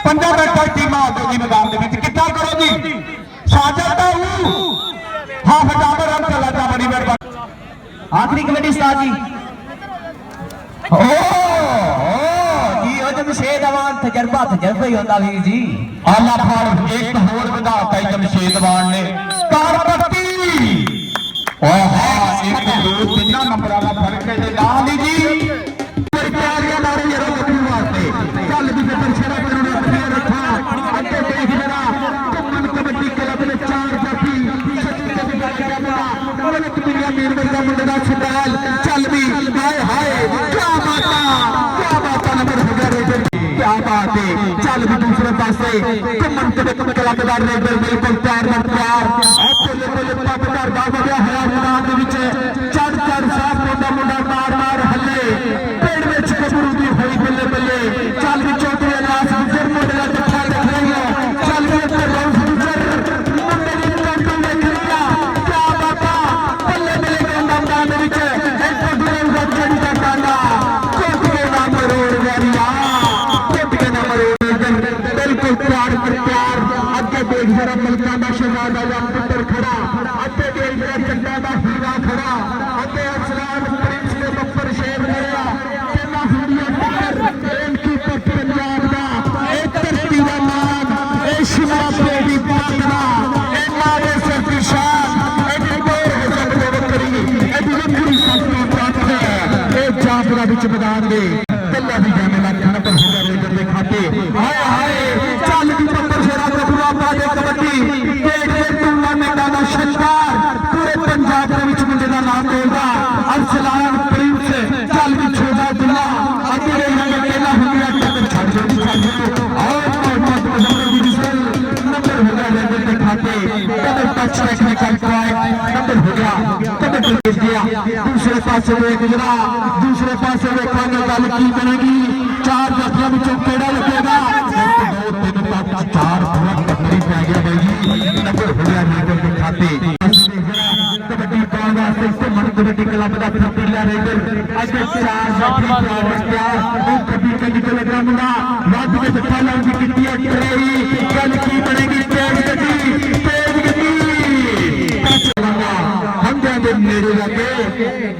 15 ਮਿੰਟ ਟੀਮਾਂ ਆ ਗਈ ਮੈਦਾਨ ਦੇ ਵਿੱਚ ਕਿੱਟਾ ਕਰੋ ਜੀ ਸਾਜਦ ਦਾ ਹਾਂ ਫਟਾਫਟ ਰਨ ਚੱਲਾ ਜਾ ਬੜੀ ਮਿਹਰਬਾਨੀ ਆਖਰੀ ਕਬੱਡੀ ਉਸਤਾਦ ਜੀ ਜੀ ਉਹ ਜਮਸ਼ੇਦ ਆਵਾਨ ਤਜਰਬਾ ਹੀ ਹੁੰਦਾ ਵੀਰ ਜੀ ਆਲਾ ਫੜ ਇੱਕ ਹੋਰ ਵਧਾਤਾ ਜਮਸ਼ੇਦਵਾਨ ਨੇ ਕਾਰਪੱਤੀ ਓਏ ਹਾਂ ਇੱਕ ਦੋ ਤਿੰਨਾਂ ਨੰਬਰਾਂ ਦਾ ਫਰਕ ਹੈ ਜੇ ਨਾਲ ਹੀ ਜੀ ਕੋਈ ਪਿਆਰੀਆਂ ਮਾਰੀ ਯਾਰੋ ਕੱਢਣ ਵਾਸਤੇ ਚੱਲ ਵੀ ਫਿਰ ਸ਼ਰਾ ਬਣਾਉਣਾ ਆਪਣੇ ਰੱਖਾ ਅੱਗੇ ਦੇਖ ਜਰਾ ਘੁੰਮਣ ਕਬੱਡੀ ਕਲੱਬ ਦੇ ਚਾਰ ਜਾਫੀ ਸੱਚੀ ਤੇ ਗੱਲ ਕਰਦਾ ਉਹਨੇ ਦੁਨੀਆ ਮੇਰ ਵਰਗਾ ਮੁੰਡੇ ਦਾ ਛਡਾਲ ਚੱਲ ਵੀ ਹਾਏ ਹਾਏ ਕੀ ਬਾਤਾਂ ਨੰਬਰ ਹੋ ਗਿਆ ਰੇਡਰ क्या बात है चल भी दूसरे पासे घुमन कबड्डी क्लब ਦਾ ਰੇਡਰ ਬਿਲਕੁਲ ਪਿਆਰ ਨਾਲ ਪਿਆਰ ਕੋਲੇ ਕੋਲੇ ਪੱਪ ਕਰਦਾ ਵਧਿਆ ਹੋਇਆ ਮੈਦਾਨ ਦੇ ਵਿੱਚ ਚੜ ਸਾਫ ਮੁੰਡਾ ਮਾਰ ਹੱਲੇ ਪੇੜ ਵਿੱਚ ਕਬਰੂ ਦੀ ਹੋਈ ਬੱਲੇ ਬੱਲੇ ਚੱਲ ਵੀ ਚੌਧਰੀ ਅਲਾਸ ਗੁਜਰ ਮੁੰਡੇ ਦਾ ਜੱਫਾ ਦੇਖ ਰਹੀ ਹੈ ਚੱਲ ਵੀ ਉੱਤੇ ਰੌਸ ਗੁਜਰ ਮੁੰਡੇ ਦੀ ਕੰਟੂ ਦੇਖ ਰਹੀ ਆ ਕੀ ਬਾਤਾਂ ਬੱਲੇ ਬੱਲੇ ਮੈਦਾਨ ਦੇ ਵਿੱਚ ਇੱਕ ਦੂਜੇ ਦਾ ਜਿਹੜੀ ਦਾ ਟਾਂਡਾ ਕੋਟੇ ਦਾ ਮਰੋੜ ਵਾਰੀਆ बिल्कुल प्यार पर प्यार अगे देख जरा मलका का शहजादा या पुत्र खड़ा अगे देख जरा चंडा का हीरा खड़ा अगे असलाम प्रिंस के बब्बर शेर खड़ा कहना हुरिया कीपर पंजाब का एक धरती का नाम ए शिवा बेदी पातना ए नारे से निशान ए गोर हसन दे बकरी ए बिलकुल सस्ती बात है ए जाफरा विच मैदान दे कल्ला भी जाने लग नंबर होगा रेडर दे खाते हाय हाय ਚੱਲ ਵੀ ਬੱਬਰ ਸ਼ੇਰਾ ਪ੍ਰਭੂਆ ਦੇ ਕਬੱਡੀ ਤੇ ਟੂਰਨਾਮੈਂਟਾਂ ਦਾ ਸ਼ਾਨਦਾਰ ਪੂਰੇ ਪੰਜਾਬ ਦੇ ਵਿੱਚ ਮੁੰਡੇ ਦਾ ਨਾਮ ਹੋਊਗਾ ਅਰਸਲਾਨ ਪ੍ਰਿੰਸ ਚੱਲ ਵੀ ਛੋਟਾ ਦੁੱਲਾ ਅੱਗੇ ਰਹਿਣਾ ਪਹਿਲਾ ਹੁੰਦੀਆਂ ਟੱਕਰ ਛੱਡ ਦਿਓ ਔਰ ਮੁਹੰਮਦ ਦੀ ਰਿਸਲ ਨੰਬਰ ਹੋ ਗਿਆ ਲੈਵਲ ਦੇ ਖਾਤੇ ਕਦਰ ਟੱਚ ਟੈਕਨੀਕਲ ਪੁਆਇੰਟ ਨੰਬਰ ਹੋ ਗਿਆ ਕਦਰ ਭੇਜ ਦਿਆ ਦੂਸਰੇ ਪਾਸੇ ਵੇਖ ਜਰਾ ਦੂਸਰੇ ਪਾਸੇ ਵੇਖਾਂਗੇ ਗੱਲ ਕੀ ਬਣੇਗੀ ਚਾਰ ਜੱਫਿਆਂ ਵਿੱਚੋਂ ਕਿਹੜਾ ਲੱਗੇਗਾ चार टक्करी पै गया भाई जी नंबर हो गया रेडर के खाते कबड्डी पाने वास्ते घुमन कबड्डी क्लब का फतीला रेडर अगे चार जाफी तैयार वो कबड्डी का लगा मुंडा वाद में जफा लाउंगी कितनी अटरेही गल की बनेगी तेज गति हंडे दे नेड़े जाके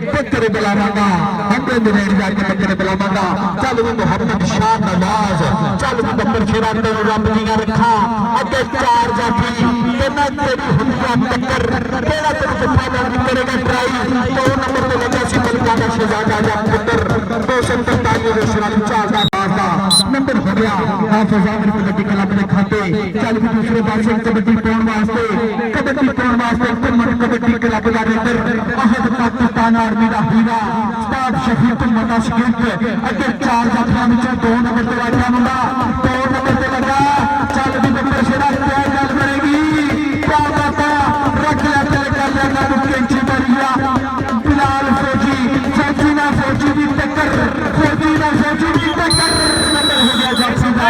पत्थर बुलावांगा हंडे दे नेड़े जाके पत्थर बुलावांगा चल वो मोहम्मद शाह नवाज चल वो बब्बर शेरा तेन रब दी रखा अगे चार जाफी तेना तेरी हुंदिया टक्कर तेरा तेरे जफा लाउंगी करेगा ट्राई दो नंबर पे लगा सी मलका का शहजादा या पुत्र 245 रेशनाली चार का नंबर हो गया हाफिज आमिर कबड्डी क्लब के खाते चल भी दूसरे पासे कबड्डी पाने वास्ते घुमन कबड्डी क्लब का रेडर अहद पाकिस्तान आर्मी का हीरा उस्ताद शफीक मुंडा शकील अगे चार जाफियां विचों 2 नंबर ते वाजिया मुंडा 2 नंबर ते लगा चल भी बब्बर शेरा क्या गल करेगी क्या बाता रख लिया तेरे कर लिया ना कैंची मारिया बिलाल फौजी ना फौजी की टक्कर फौजी ना फौजी की टक्कर नंबर हो गया जॉक्सन का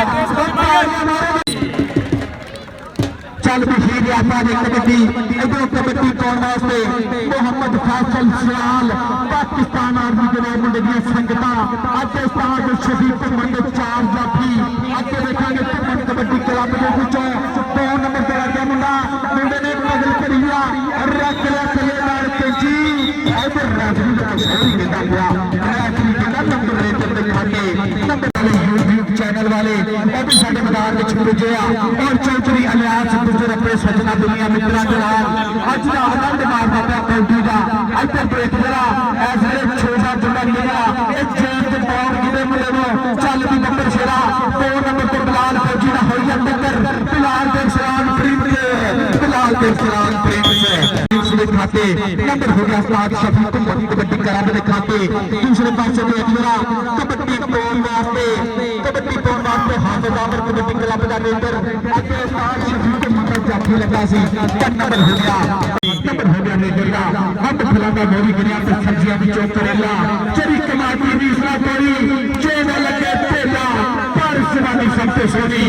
चल भी हीर यात्रा ने कबड्डी इधरों कबड्डी पाने वास्ते मोहम्मद फैसल सलाल पाकिस्तान आर्मी के मुंडे दी संगता अज उस्ताद शफीक मुंडे चार जाफी अगे देखेंगे घुमन कबड्डी क्लब के विचों 2 नंबर ते लगा मुंडा मुंडे ने बदल करिया रख लिया कैंची इधर राजू का सही देता गया आखिरी कहना नंबर रेडर दे खाते नंबर वाले यूट्यूब चैनल वाले और भी साडे मैदान विच पुजे और चौधरी अलियास गुजर अपने सजना दुनिया मित्रा के नाल अज दा आनंद मारदा पिया कौडी दा इधर देख जरा ऐसे छोटा जुड़ा लिया एक जेल ते पाउंड गिरे मुंडे नो चल भी बब्बर शेरा 2 नंबर ते बिलाल फौजी दा होई टक्कर बिलाल दे सलाम प्रिंस के खाते नंबर हो गया उस्ताद शफीक कबड्डी क्लब के खाते दूसरे पासे देख जरा कबड्डी पाने वास्ते हाफिज आमिर कबड्डी क्लब का रेडर अगे उस्ताद शफीक मुंडा जाफी लगा सी नंबर हो गया नंबर हो गया मेजर का हम फलाना मोरी गिरिया पे सब्जियां भी चौक करेला चरी कमाती भी इसका कोई चेन लगे तेला पर सुनानी सबसे सोनी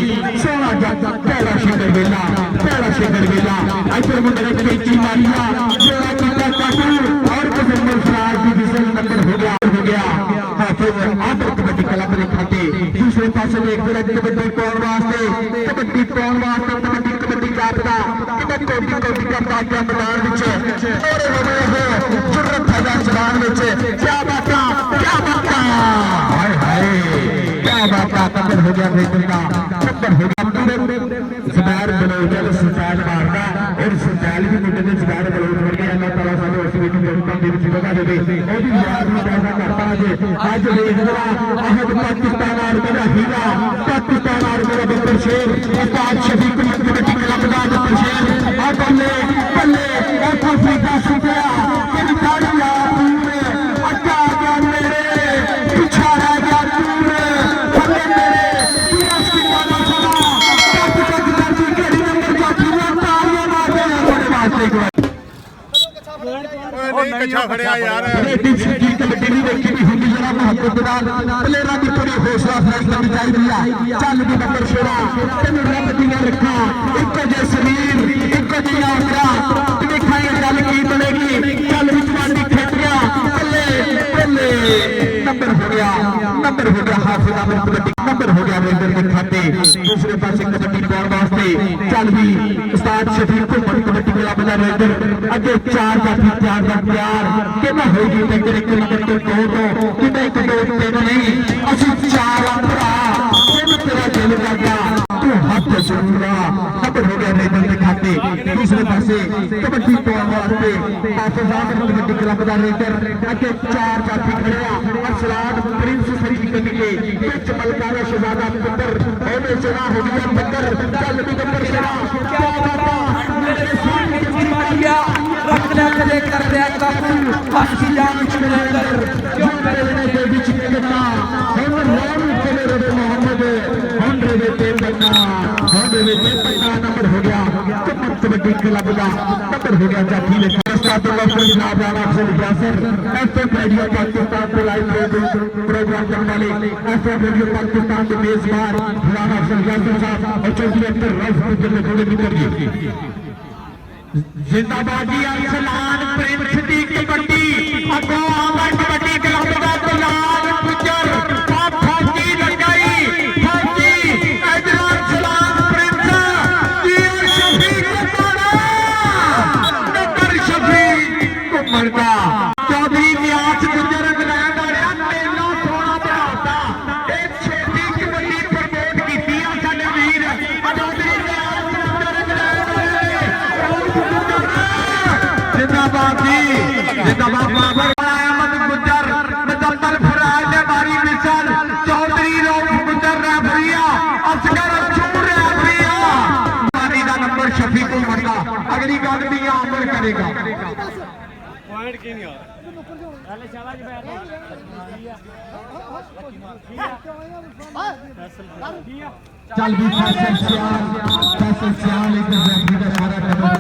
सोना जाता पहला शिखर वेला ऐसे मुंडे ने कैची मारिया जोड़ा किता काटू और मुसलमान फराज की विशेष नंबर हो गया हाफिज आदर कबड्डी क्लब ने खाते दूसरे पासे में एक कबड्डी पाउन वास्ते कबड्डी कबड्डी जापदा कोटी करता क्या मैदान विच और होवे हो जुर्रत है जवान विच क्या बात हाय क्या बात नंबर हो गया बेटन का नंबर हो गया जुबैर बलोच सुचाल मारदा और सुचाल भी मुंडे ने जुबैर बलोच वर्गे अल्लाह ताला सानू उस विच जरूरत दे विच जगह देवे ओदी याद में पैसा करता आज देखदा अहद पाकिस्तान और मेरा हीरा पाकिस्तान और मेरा बब्बर शेर उस्ताद शफीक कबड्डी क्लब का बब्बर शेर और बल्ले ऐसा फीका सुपया कि निकाल लिया पूरे अच्छा गया मेरे पीछा रह गया पूरे बल्ले मेरे पूरा सितारा सला पाकिस्तान के नंबर का पूरा तालियां मारते हैं बड़े वास्ते कच्छा खड़िया यार कबड्डी नहीं देखी भी होगी जरा महत्व प्लेयरा की थोड़ी हौसला अफजाई करनी चाहिए चल भी नंबर शेरा तेन रब दिया रखा एक जे शरीर एक जी आसरा दिखाई गल की बनेगी चल विचवानी खेतिया पहले नंबर हो गया हाफिज आमिर कबड्डी नंबर हो गया मेजर के खाते दूसरे पासे कबड्डी पाउन वास्ते चल भी उस्ताद शफीक कबड्डी क्लब का मेजर अगे चार जाफी प्यार कितना होगी टक्कर एक नंबर तो दो कितना एक दो तीन नहीं असि चार भरा तेरा दिल लगा तू हाथ जोड़ा नंबर हो गया मेजर के खाते दूसरे पासे कबड्डी पाउन वास्ते हाफिज आमिर कबड्डी क्लब का मेजर अगे चार जाफी खड़िया असलाद प्रिंस सरी करने के पिच मलकारा शहजादा पुत्र ओने चला हो गया बकर चल भी नंबर चला क्या बात मेरे सामने की मारिया रख ले कदे कर दे बापू फांसी जान चले अंदर क्यों करे ने दे बीच करना हम राम चले रे मोहम्मद हम रे ते पन्ना नंबर हो गया कबड्डी क्लब का नंबर हो गया जाफी ले जनाब राणा अफजल यासर एफएम रेडियो पाकिस्तान पे लाइव प्रोग्राम करने वाले एफएम रेडियो पाकिस्तान के मेजबान राणा अफजल यासर साहब और चौधरी अख्तर रऊफ गुजर थोड़े मित्र जिंदाबाद जी अरसलान प्रिंस दी कबड्डी अगो आमर कबड्डी क्लब का तलाल गुजर फौजी लगाई फौजी अजरान सलाम प्रिंस जी शफीक नंबर शफीक कुमर का चौधरी व्यास गुजर इंग्लैंड वाला मेला सोना बनाता एक छेती कबड्डी प्रमोट कीती आ साडे वीर चौधरी व्यास गुजर इंग्लैंड जिंदाबाद जी जिंदाबाद बाबर अहमद गुजर मुजफ्फर फराज ने मारी मिसल चौधरी रऊफ गुजर रेफरिया असगर चूर रेफरिया मारी का नंबर शफीक उमर का अगली गल भी अमल करेगा पॉइंट की नहीं आ पहले शाबाश चल भी फैसल सियाल एक रेफरी का सारा कदम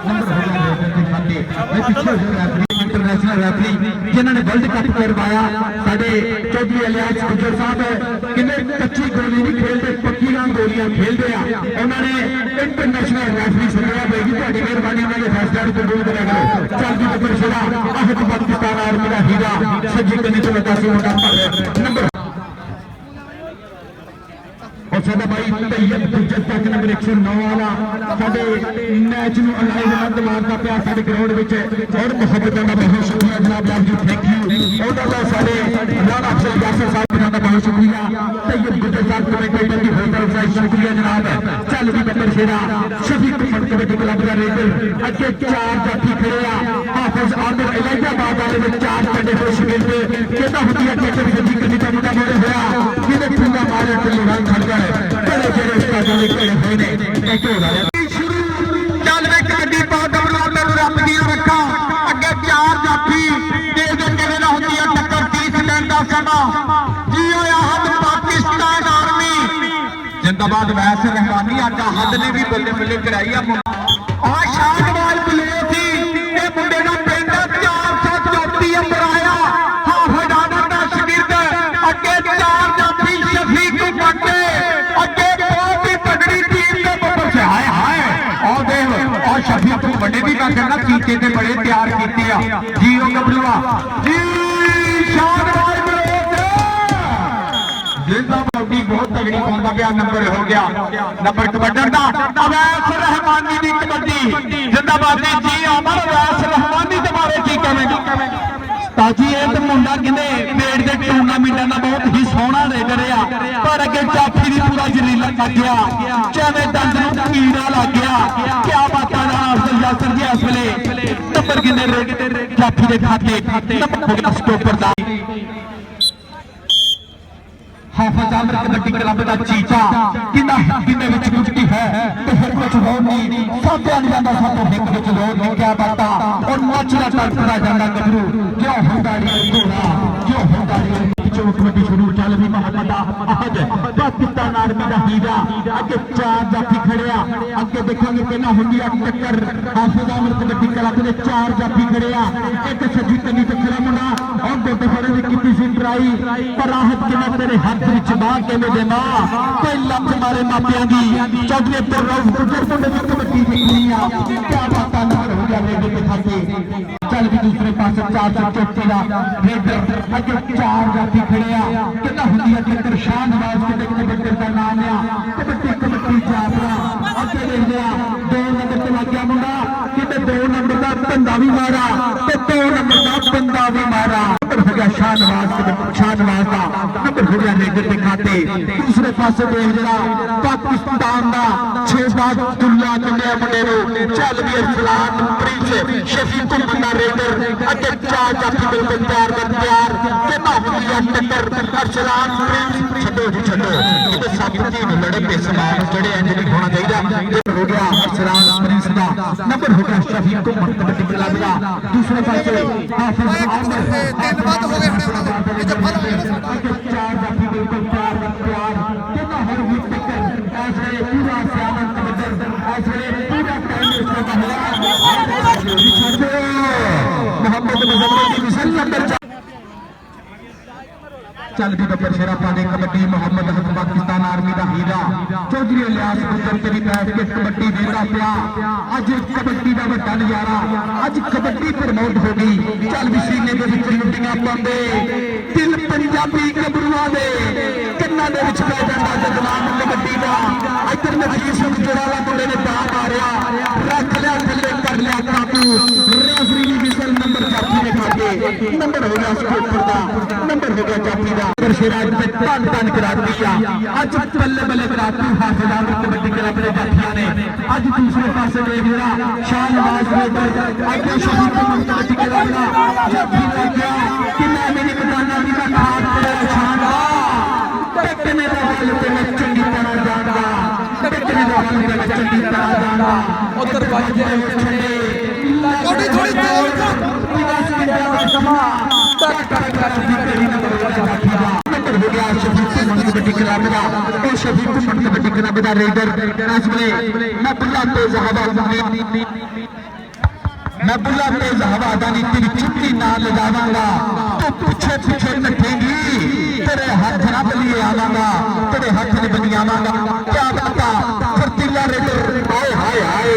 नंबर हो गया के खाते मैं पीछे रेफरी इंटरनेशनल रेफरी जिन्होंने वर्ल्ड कप करवाया साडे चौधरी अलियास गुजर साहब किन्ने कच्ची गोली नहीं खेलते पक्की गोलियां खेलते हैं उन्होंने इंटरनेशनल रेफरी सुनया होगी ਤੁਹਾਡੀ ਮਿਹਰਬਾਨੀ ਉਹਨਾਂ ਦੇ ਫੈਸਲਿਆਂ ਨੂੰ ਕਬੂਲ ਕਰਿਆ ਕਰੋ ਚੱਲ ਵੀ ਨੰਬਰ ਛੇੜਾ ਅਹਦ ਪਾਕਿस्तान और मेरा हीरा सज्जी कनी तो लगा सी मुंडा पर नंबर और साडा भाई तैयब गुजर तक नंबर 109 वाला साडे मैच ਨੂੰ ਅਲਾਈਵ ਨੰਦ ਮਾਰਦਾ ਪਿਆ ਸਾਡੇ ਗਰਾਊਂਡ ਵਿੱਚ और ਮੁਹੱਬਤਾਂ ਦਾ ਬਹੁਤ ਸ਼ੁਕਰੀਆ ਜਨਾਬ ਆਪ ਜੀ ਥੈਂਕ ਯੂ ਉਹਦਾ ਦਾ ਸਾਡੇ ਰਾਣਾ ਅਫਜ਼ਲ यासर साहब ਦਾ बहुत शुक्रिया तैयब गुजर साहब कमेंटेटर की बहुत बहुत शुक्रिया जनाब चल भी नंबर छेड़ा शफीक कबड्डी क्लब का रेडर अगे चार जाफी खड़े आ हाफिज आमिर इलाहाबाद वाले में चार कंडे हो शकील पे कहता होती है कि सजी कनी का मुंडा मोड़े होया किने ठुंगा मारे ते लड़ाई खड़ गए बड़े बड़े उस्तादों ने खड़े हुए ने एक हो रहा शुरू चल वे कबड्डी पा डबलू मेनू रब दी रखा अगे चार जाफी दे दे किने ना होती है टक्कर 30 सेकंड का समा जी होया हद पाकिस्तान आर्मी जिंदाबाद वैसे रहमानी आटा हद ने भी बल्ले बल्ले कराई आ शानदार शफी तो बड़े भी मैं कहना कीते ते बड़े तैयार कीते आ जी ओ गबरूआ जी शाबाश जिंदा बॉडी बहुत तगड़ी पाਉਂਦਾ ਪਿਆ नंबर हो गया नंबर कबड्डर दा अवैस रहमानी दी कबड्डी जिंदाबाद जी अमर अवैस रहमानी दे बारे की कहेंगे ताजी ये तो मुंडा कहते पेड़ के टूर्नामेंटा का बहुत ही सोहना रेडर आ पर अगे जाफी भी पूरा जरीला लग गया चाहे दंद नूं कीड़ा लग गया क्या बात यासर जी इस वेले नंबर किन्ने जाफी के खाते नंबर हो गया स्टॉपर दा हाफिज आमिर कबड्डी क्लब का चीचा किन्ने विच गुजती है तो फिर कुछ हो नहीं साथों नहीं जाता साथों हिक विच हो नहीं क्या बात और मचला टरफड़ा जाता गबरू क्यों हुंदाड़ी घोड़ा क्यों हुंदाड़ी पिछों कबड्डी शुरू चल भी मोहम्मद अहद पाकिस्तान आर्मी का हीरा अगे चार जाफी खड़िया अगे देखेंगे पहला हुंदी टक्कर हाफिज आमिर कबड्डी क्लब के चार जाफी खड़िया एक सजी तनी ते खड़ा मुंडा और गोटे फड़े की कीती सी ट्राई पर राहत किना तेरे हाथ विच बाह केवें देना कोई लंच मारे मापियां दी चौधरी पर रऊफ गुजर मुंडे दी कबड्डी देखनी आ क्या बात नंबर हो गया रेडर के खाते चल भी दूसरे पास 434 दा रेडर अगे चार जाफी खड़िया कितना हुंदी है टक्कर शानवाज के कबड्डी दा नाम आ कबड्डी जाफरा अगे देख लिया 2 नंबर ते लग गया मुंडा किते 2 नंबर दा बंदा भी मारा ते 2 नंबर दा बंदा भी मारा नंबर हो गया शानवाज का नंबर हो गया रेडर के खाते दूसरे पास देख जरा पाकिस्तान दा 6 बार दुल्ला कन्या मुंडे नु चल भी अरसलान प्रिंस शफीक मुंडा रेडर अगे चार जाफी बिल्कुल तैयार कितना हुंदी है टक्कर अरसलान प्रिंस छड्डो जी छड्डो इते साबिती नु लड़े पे समान जड़े इंज नहीं होना चाहिए हो गया अरसलान प्रिंस दा नंबर हो गया शफीक कबड्डी क्लब दा दूसरे पास हाफिज आमिर तीन बात हो गए ये जब फल हो गया चार जाफी बिल्कुल तैयार कितना हर हुई टक्कर ऐसे पूरा सियामन कबड्डी ऐसे पूरा टाइम इसका मोहम्मद मुजम्मिल की मिसल नंबर चल भी बब्बर शेरा पाने कबड्डी मोहम्मद हसन पाकिस्तान आर्मी का हीरा चौधरी इलियास गुजर तेरी बैठ के कबड्डी देता पिया अज कबड्डी का बड़ा नजारा अज कबड्डी प्रमोट हो गई चल भी सीने के विच लुटियां पांदे दिल पंजाबी गबरूआं दे कन्नां दे विच पै जांदा जदनाम कबड्डी दा इधर नफीस जोड़ाला मुंडे ने दा मारिया रख लिया थल्ले कर लिया काबू रेफरी दी विसल नंबर जाफी ने खाते नंबर हो गया स्कोपर दा नंबर हो गया जाफी दा शेराज पे तन करा दिया अज बल्ले बल्ले कराती हाफिज आमिर कबड्डी क्लब ने जाफिया ने अज दूसरे पासे देख जरा शानवाज रेडर आगे शफीक कबड्डी क्लब दा जाफी लग गया किन्ना मेरी बदाना दी का खास करे शानदार टेकने दा हल ते मैं चंगी तरह जानदा टेकने दा हल ते मैं चंगी तरह जानदा उधर बज गए थोड़ी थोड़ी हो गया शफीक कबड्डी क्लब का और शफीक कबड्डी क्लब का रेडर इस वेले मैं बुला तेज हवा दा नी तेरी छुट्टी ना लगावांगा तो पीछे पीछे नठेगी तेरे हाथ ना बलिए आवांगा तेरे हाथ ने बनी आवांगा क्या बाता फर्तीला रेडर हाय हाय हाय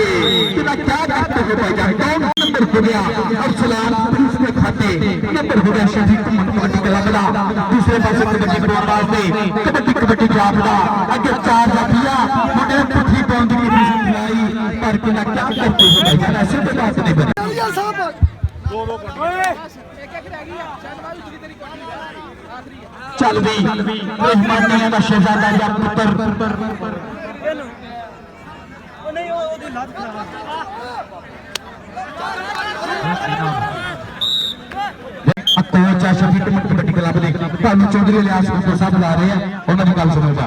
तेरा क्या करते हो भाईजान कौन नंबर हो गया अरसलान प्रिंस के खाते नंबर हो गया शफीक कबड्डी क्लब का दूसरे पासे कबड्डी को आवाज दे कबड्डी जाफड़ा अगे चार जाफिया मुंडे पुठी पाउंदी की खिलाई पर किना क्या करते हो भाईजान ऐसे तो बात नहीं बनी चल भी रहमानिया का शहजादा या पुत्र कोच है शफीक कबड्डी क्लब ਦੇ ਤੁਹਾਨੂੰ ਚੌਧਰੀ ਇਲਿਆਸ ਗੁੱਜਰ ਸਾਹਿਬ ਬੁਲਾ ਰਹੇ ਆ ਉਹਨਾਂ ਦੀ ਗੱਲ ਸੁਣੋ ਜਾ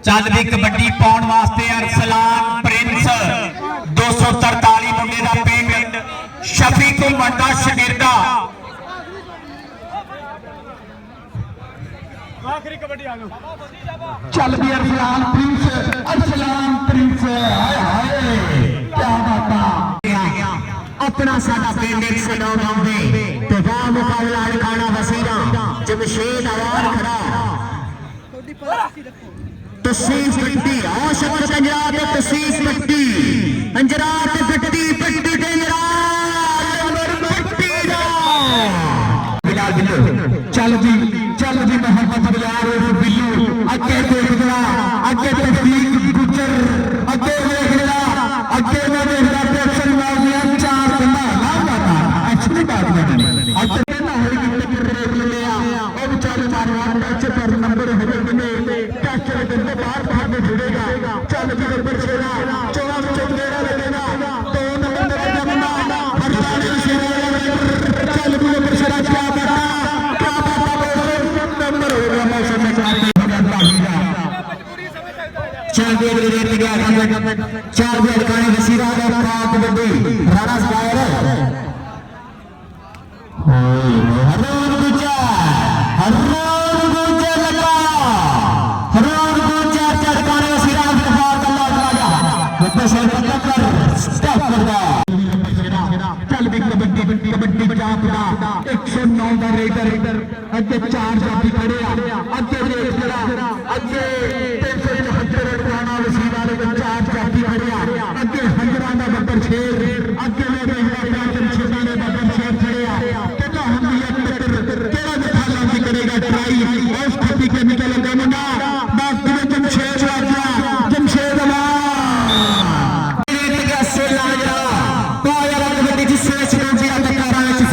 ਚੱਲ ਵੀ ਕਬੱਡੀ ਪਾਉਣ ਵਾਸਤੇ ਅਰਸਲਾਨ ਪ੍ਰਿੰਸ 243 ਮੁੰਡੇ ਦਾ ਪਿੰਡ ਸ਼ਫੀਕ ਮੰਡਾ ਸ਼ਗਿਰਦਾ आखिरी कबड्डी आ गई चल भी अरसलान प्रिंस हाय हाय क्या बात अपना साडा पिंड 109 गांवे ते वाह मुकाबला लखाना वसीरा जमशेद आवार खड़ा तसीफ पट्टी आशक अंजरा ते तसीफ पट्टी अंजरा ते पट्टी पट्टी ते अंजरा नंबर पट्टी दा बिलाल बिल्लो चल जी मोहम्मद बिलाल और बिल्लू अगे देख जरा अगे तफरीक गुजर अगे देख जरा अगे मैं देखदा ते अक्सर मारिया चार बंदा लाता एक्चुअली बात नहीं अगे कहना है कि रेट लिया ओ बेचारे मारवा टच पर नंबर है ने टच के बाहर में जुड़ेगा चल जी नंबर छेड़ा 14 चौकेड़ा लगेगा तो नंबर जमना हरदानी शेरा चल जी नंबर छेड़ा क्या नंबर हो गया मौसम में चार गोल रेट गया चार गोल काने वसीरा और पाक बड़ी राणा स्क्वायर हरोन गुजर लगा हरोन गुजर चढ़काने वसीरा दफा अल्लाह ताला बच्चे से टक्कर स्टॉप कर दो चल भी कबड्डी जापदा 109 ਦਾ ਰੇਡਰ ਅੱਗੇ ਚਾਰ ਜਾਫੀ ਖੜੇ ਆ ਅੱਗੇ ਦੇਖ ਜਰਾ ਅੱਗੇ 375 ਰਨ ਖਾਣਾ ਵਸੀਲਾ ਦੇ ਚਾਰ ਜਾਫੀ ਖੜੇ ਆ ਅੱਗੇ ਹੰਜਰਾਂ ਦਾ ਬੱਬਰ ਸ਼ੇਰ ਅੱਗੇ ਲੈ ਦੇਖਦਾ ਜਮਸ਼ੇਦਾਂ ਦੇ ਬੱਬਰ ਸ਼ੇਰ ਖੜੇ ਆ ਕਿੰਨਾ ਹੁੰਦੀ ਹੈ ਟੱਕਰ ਕਿਹੜਾ ਜਫਾ ਲਾਂਦੀ ਕਰੇਗਾ ਟਰਾਈ ਉਸ ਖੱਤੀ ਕੇ ਨਿਕਲ ਲੰਗਾ ਮੁੰਡਾ ਬਸ ਜਿਵੇਂ ਜਮਸ਼ੇਦ ਵਾਜਾ ਜਮਸ਼ੇਦ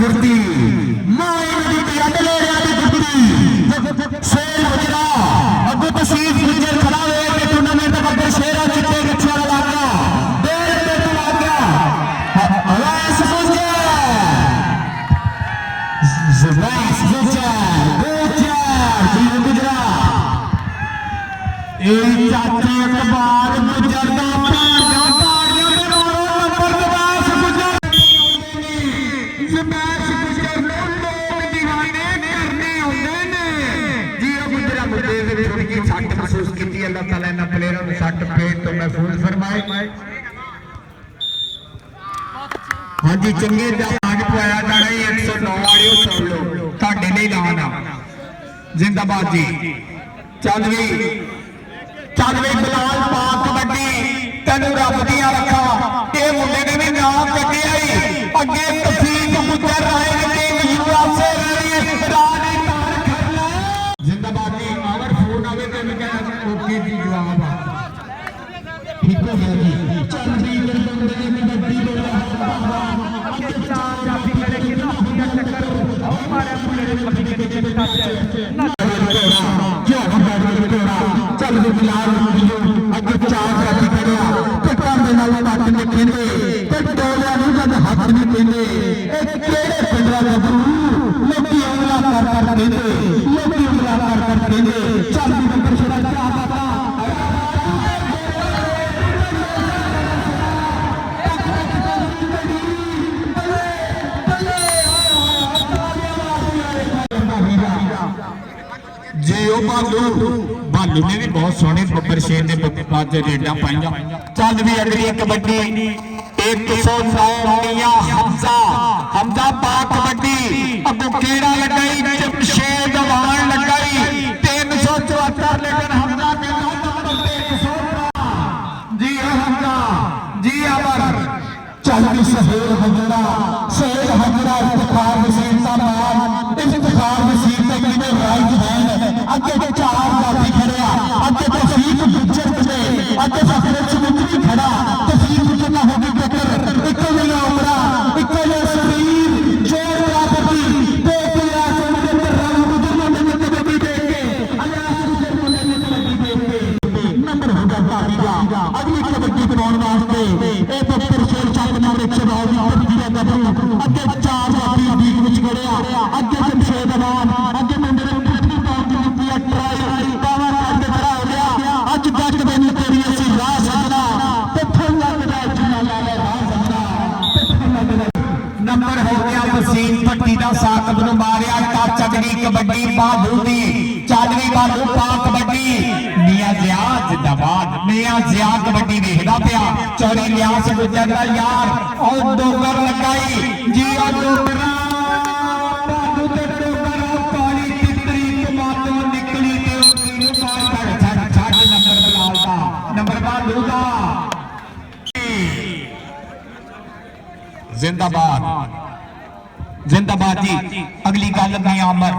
फुर्ती शेर गुजरा अगू तसीफ गुजर खड़ा हुए टूर्नामेंट का बब्बर शेरा चिट्टे गच्छे वाला लागा डेढ़ पे तो आ गया अवैस गुजर गुजरा ए चाचा अखबार गुजर दा सट महसूस की अल्लाह ताला इन्हां प्लेयरां नूं सट पेट तो महफूज फरमाए हाँ जी चंगे आज पवाया जाना 109 वालियो सुन लो तुहाडे लिए ऐलान आ जिंदाबाद जी चल भी बिलाल पाक कबड्डी तेनू रब दियां रखा ये मुंडे ने भी नाम कटिया ही अगे तफीक गुजर रहे टीम यूएसए रानी जिंदाबाद जी अगर फोन आवे तो मैं कहना ओके जी जवाब ठीक हो गया जी चल जी बंदे ने कबड्डी बोला अगे चार जाफी खड़े कितना होगा टक्कर हमारे पूरे कभी के टच ना क्या चल जी बिलाल अगे चार जाफी खड़े टक्कर दे नाल पट ने खेंदे ते टोलियां नूं जद हथ नहीं पेंदे ए केड़े पिंडा गबरू लोकी अमला कर देंदे लोकी अमला कर देंदे चल भी नंबर छड़ा क्या पता जी ओ भालू ने भी बहुत सोहने बब्बर शेर ने आज रेडा पाइया चल भी अगली कबड्डी 109 मियां हमजा पाक कबड्डी अगो केड़ा लगाई जमशेद वाण लगाई 374 लेकिन हमजा के नंबर 116 जी हमजा जी अमर चल भी शहीद हजरा इफ्तिखार वसीम दा मान इफ्तिखार वसीम दा किने राइट हैंड अगे चार जाफी खड़े अगे तफीक गुजर ने अगे फखरे चमुत्री खड़ा तफीक गुजर ना होगी टक्कर इको ही उमरा इको ही शरीर जोर प्रॉपर्टी देख लिया सोने पर रंग गुजर ने कबड्डी देख के अल्लाह गुजर ने कबड्डी देख के नंबर होगा पारीगा अगली कबड्डी बनाने वास्ते ए बब्बर शेर चक नंबर 109 दी कबड्डी दा गबरू अगे चार जाफी बीच विच खड़े अगे जमशेद अमान अगे मुंडे ने पुट्ठी पाउंड दी ट्राई पावर करके खड़ा हो गया अज जट दिन तेरी असी राह सजना ते फुल लगदा जिन्ना लाले राह सजना ते फुल लगदा नंबर हो गया वसीम भट्टी दा साकब नु मारिया टच अगली कबड्डी बालू दी चालवी बालू पा कबड्डी मियां जियाद जिंदाबाद मियां जिया कबड्डी देखदा पिया चौड़ी लियास गुजर दा यार और डोगर लगाई जी और डोगरा बाबू ते डोगर काली तितरी मातो निकली ते उसी मार छड़ नंबर बलाल दा नंबर बालू दा जिंदाबाद जिंदाबाद जी अगली गल मियां अमर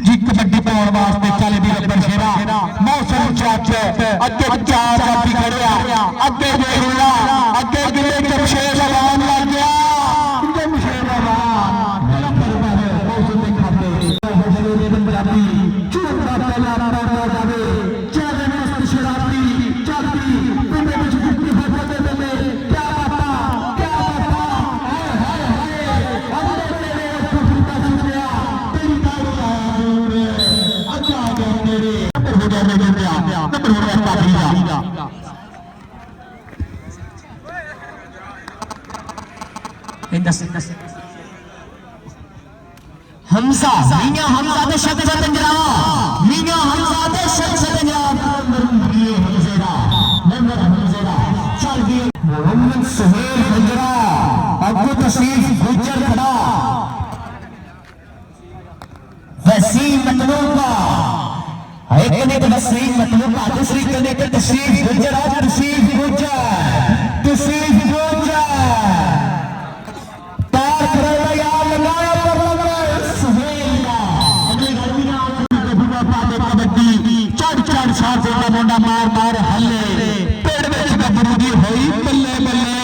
जी कबड्डी पाने वास्ते चल भी रबर शेरा मौसम चाच अगे चार जाफी खड़िया अगे देखला अगे गिले जमशेद अवान लग गया जमशेद अवान नंबर पर मौसम के खाते हजरे पंजाबी चूड़ा पहला पड़ा जावे चले मस्त शराबी चाबी तुम्हें कुछ गुप्ती फटे दे क्या बाबा हाय हाय हाय अंदर तेरे फुटता सुनिया तेरी हमजा मियां हमजा दे शख्स पंजरा मियां हमजा दे शख्स पंजरा नंबर हमजेरा चल गई मोहम्मद सुहेल पंजरा अब्दुल तशरीफ गुजर खड़ा वसीम मतलूबा एक ने वसीम मतलूबा दूसरी कने के तशरीफ गुजर तशरीफ गुजर तार करेगा यार लगाया पर सुहेल का अगली गर्मी ना कबड्डी चढ़ साथ का मुंडा मार हल्ले पेड़ विच गबरू दी होई बल्ले बल्ले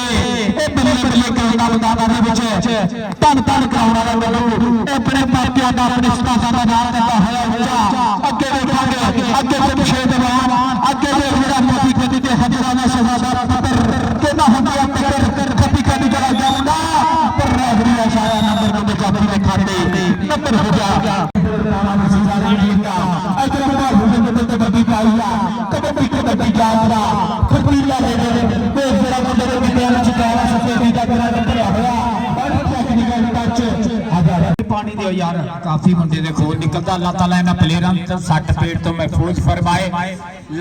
ए बल्ले बल्ले कहना बंदा दे विच तन कराउणा दा गबरू अपने मापियां दा अपने उस्तादां दा नाम दिता होया उच्चा अगे देखांगे अगे जमशेद अवान अगे देखदा मोदी कदी ते हजराना शहजादा पुत्र केना हुंदा पुत्र कदी कदी जरा जाऊंगा पर रेफरी इशारा नंबर को जाफी ने खाते नंबर हो गया इधर बाबू ने कबड्डी पाईला कबड्डी जामदा खतीला ले गए कोई जरा मुंडे दे विद्या नु चकावा सफेदी दा करा भरिया होया और टेक्निकल टच पानी दियो यार काफी मुंडे दे खून निकलदा अल्लाह ताला इना प्लेयरां ते सट पेट तो महफूज फरमाए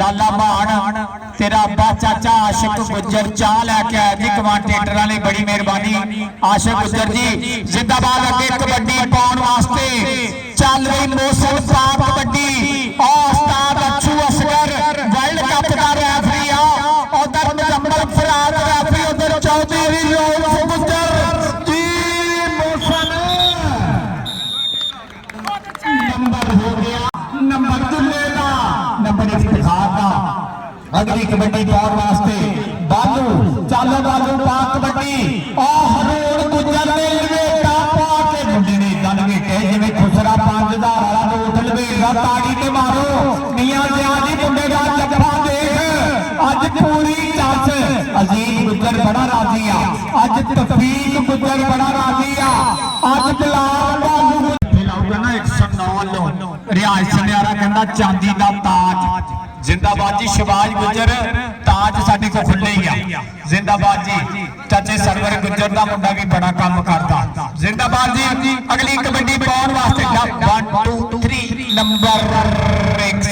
लाला मान तेरा अब्बा चाचा आशिक गुजर चा लेके आया जी कमांडेटर वाले बड़ी मेहरबानी आशिक गुजर जी जिंदाबाद अगे कबड्डी पाउण वास्ते चल रही मौसम साफ कबड्डी और उस्ताद अच्छू असगर वर्ल्ड कप दा रेफरी आ उधर मुजम्मल फराज रेफरी उधर चौधरी रोज गुजर जी मौसम नंबर हो गया नंबर दुल्ले का नंबर इफ्तिखार का अगली कबड्डी पाउण वास्ते बालू चालो बालू पा कबड्डी ओ हरोड़ गुजर ने लवेटा पा के मुंडे ने गल वेटे जिवें खुसरा 5000 वाला नोट लवेटा ताड़ी ते मारो मियां जियादी मुंडे दा जप्पा देख अज पूरी चस अजीत गुजर बड़ा राजी आ अज तफीक गुजर बड़ा राजी आ अज बिलाल बालू लाऊगा ना 109 लो रियाज सन्यारा कहंदा चांदी दा ताज जिंदाबाद जी शबाज गुजर ताज साडे को खुले ही आ जिंदाबाद जी चाचे सरवर गुजर दा मुंडा भी बड़ा काम करता जिंदाबाद जी अगली कबड्डी पाउण वास्ते 1 2 3 नंबर 1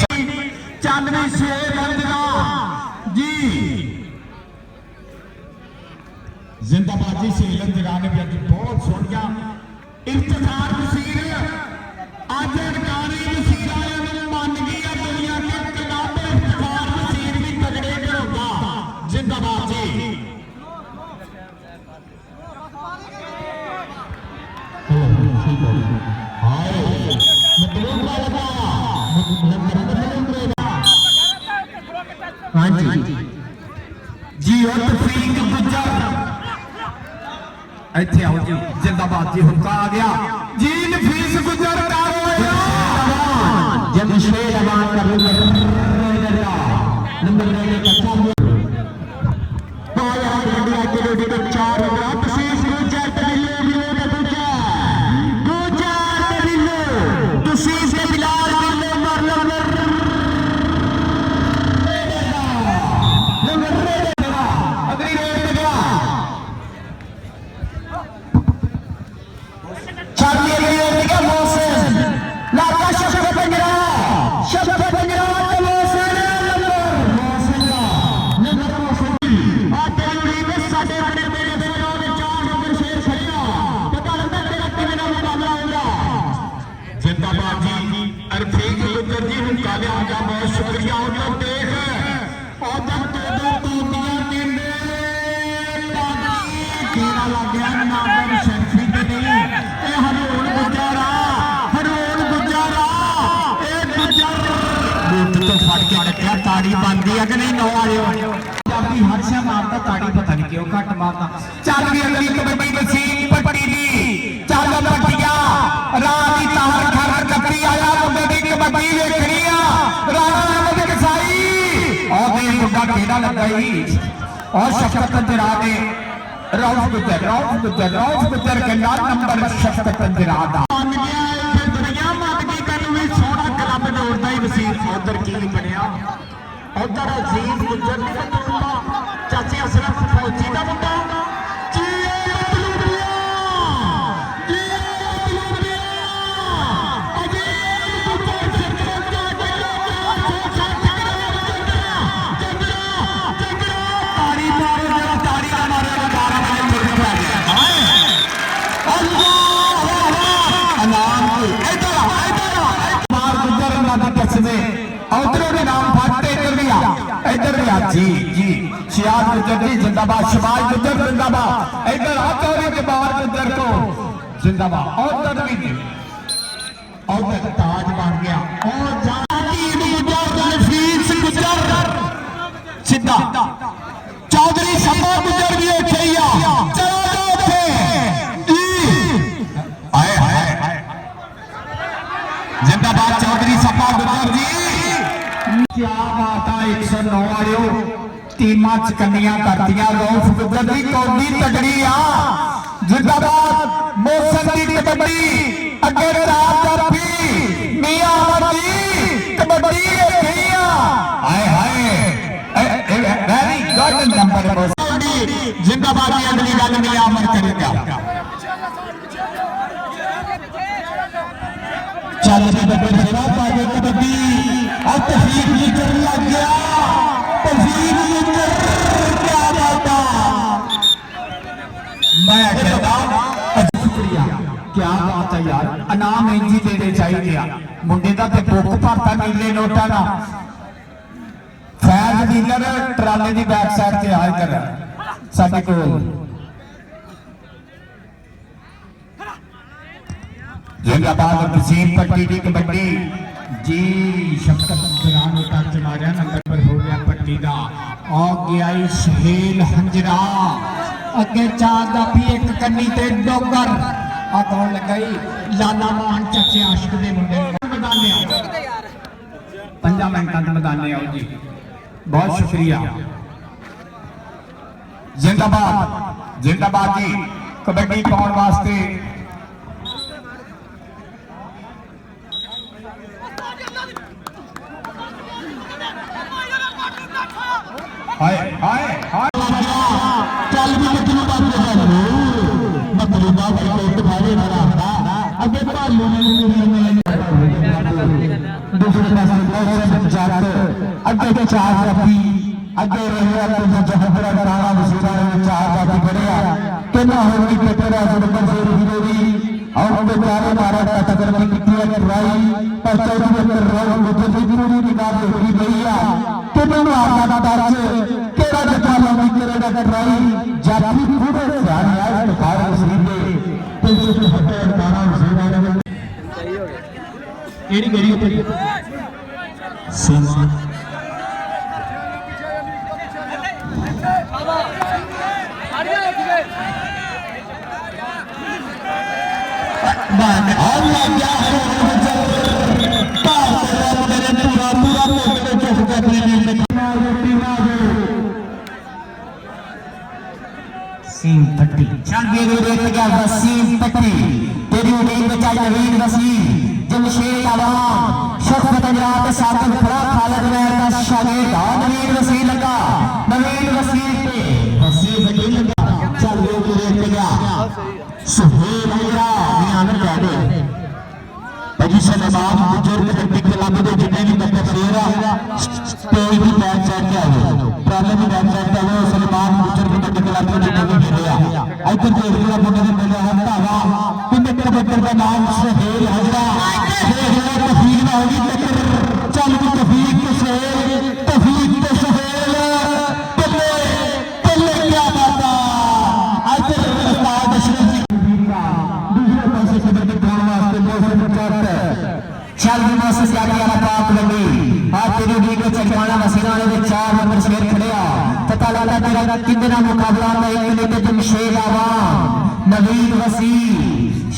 चांदनी शेर रंजना जी जिंदाबाद जी शेर रंजना ने भी बहुत सोहणिया इफ्तिखार नसीर आज अनकारी नसीर आया ने मान गई दुनिया के कलामे इफ्तिखार नसीर भी तगड़े होगा जिंदाबाद जी हाँ जी और तफरीक गुजर इत्थे आओ जी जिंदाबाद जी हुक्का आ गया जी नफीस गुजर का होया जमशेद अवान का नंबर लेने का पाया इंडिया के रोटी पर 4 ओवर तफीस गुजर तबिल्लो बिलो गुजर तबिल्लो तफीस के बिलाल बिल्लो मर अगली रेड पे गया चाबी अगली रेड पे गया मौसम लाका शब्द पंजरा चलो घट माता चल भी अगली कबड्डी वसीम पट्टी दी चल पट्टिया रानी तार खर कपड़ी आया मुंडे दी कबड्डी वेखनी आ राणा अहमद कसाई और ये मुंडा केड़ा लगा ही और शफकत अंजरा ने रौफ गुजर के नाल नंबर शफकत अंजरा दा मान गया फिर दुनिया मान गई कल भी सोना क्लब दौड़दा ही वसीम उधर की बनया उधर अजीज गुजर ने बतौला चाचे अशरफ फौजी का मुंडा जी जी शियाज गुजर जी जिंदाबाद शबाज गुजर जिंदाबाद इधर आते हो के बाहर गुजर को जिंदाबाद और तनवीर और ताज बन गया और जाती गुजर नफीस गुजर सीधा चौधरी शम्मा गुजर भी उठे ही आ चलो जाओ उठे जी आए हाय जिंदाबाद चौधरी शम्मा गुजर जी क्या बात है 109 आयो टीमां चकनियां करतियां रौफ गुजर दी कौडी तगड़ी आ जिंदाबाद मौसम दी कबड्डी अगे चार जाफी मियां अमर दी कबड्डी वेखी आ हाय हाय वेरी गुड नंबर मौसम दी जिंदाबाद दी अगली गल मियां अमर करेगा चल कबड्डी जरा पागे कबड्डी और तहसील लीडर लग गया तहसील लीडर क्या बात मैं कहता शुक्रिया क्या बात है यार इनाम इंजी देने चाहिए मुंडे का तो बुक भरता नीले नोटा का फैज डीलर ट्राले की बैक साइड से आ इधर साडे कोल जिंदाबाद वसीम पट्टी की कबड्डी जी शफकत अंजरा ने टच मारिया नंबर पर हो गया पट्टी का और गया सुहेल हंजरा अगे चार दा भी एक कन्नी ते डोगर आ कौन लगाई लाला मान चाचे आशिक दे मुंडे मैदाने आओ 5 मिनटां दे मैदाने आओ जी बहुत शुक्रिया जिंदाबाद जी कबड्डी पाउण वास्ते हाय हाय हाय चल भी कितनी बात कर मतलबा पेट भारे भरा अगे भालू दूसरे पासे बहुत जात अगे चार जाफी अगे रहे तो जहबरा राणा वसीरा ने चार जाफी खड़े केना होगी पेपर नंबर से विरोधी और बेचारे मारा टक्कर में कितनी ट्राई पर चौथी में राउंड गुजर की पूरी निकाल होगी भैया केना मारना टच केड़ा जखा लगी केड़ा ट्राई जाफी पूरे ध्यान आया बुखार वसीले ते उसके हटे राणा वसीरा ने सही हो गया केड़ी केड़ी सीमा वसीम पट्टी चल गया वसीम पट्टी तेरी उम्मीद में चाहिए नवीन वसीम जमशेद आवाम शफकत अंजरा के साथ खड़ा खालिद महर का शागिर्द नवीन वसीम लगा नवीन वसीम पे वसीम पट्टी लगा चल गया सुहेल अंजरा नियानर कह दे पोजीशन इमाम बुजुर्ग कबड्डी क्लब के जितने भी बच्चे शेर आ स्टेज की बैक साइड पे आओ ट्राले की बैक साइड पे आओ सलमान बुजुर्ग कबड्डी क्लब के जितने भी खेले आ इधर देख लिया मुंडे ने मिले हम धावा किन्ने कबड्डी का नाम सुहेल हजरा सुहेल तफीक ना होगी टक्कर चल भी तफीक के सुहेल तफीक के सुहेल बल्ले बल्ले क्या बात है इधर उस्ताद अशरफ दूसरे पासे कबड्डी पाने वास्ते मौसम चल भी मौसम यानी पाक लगी आज तेरी लीग में चटवाना मसीना ने 4 नंबर शेर खड़े पता लगा तेरा कितना मुकाबला में एक ने जमशेद आवाम नवीद वसी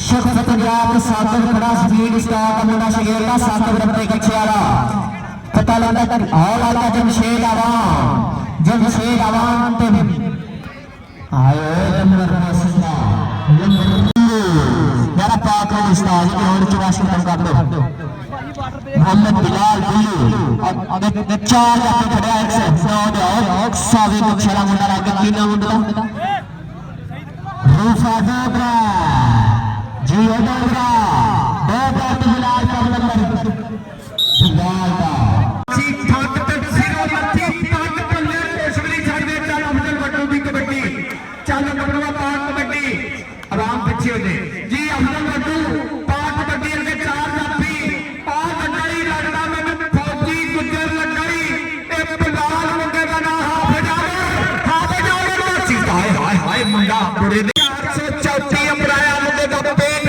शख्स पंजाब सागर खड़ा स्पीड स्टार का मुंडा शगेर का सागर रब्बे कछियारा पता लगा और आला जमशेद आवाम ते आयो नंबर मसला मेरा पाक है उस्ताद के और चुराश खत्म कर दो मोहम्मद बिलाल बुल्लू और चार जाके खड़े हैं 109 और सावे को छला मुंडा लगा किना मुंडा रूफा डोबरा जी डोबरा बिलाल का नंबर बिलाल का ठीक ठाक तक सिरों मत्थी ताक पल्ले कोशवरी छड़ दे चल अफजल वड्डू दी कबड्डी चल कबड़वा पाक कबड्डी आराम पीछे हो दे जी अफजल वड्डू पाक कबड्डी के चार जाफी पाक अड्डाई लगदा मैनू फौजी गुजर लगाई ए बिलाल मुंडे दा नाम हाफिज आवर हाय हाय मुंडा बड़े 834 अमराया मुंडे दा पेट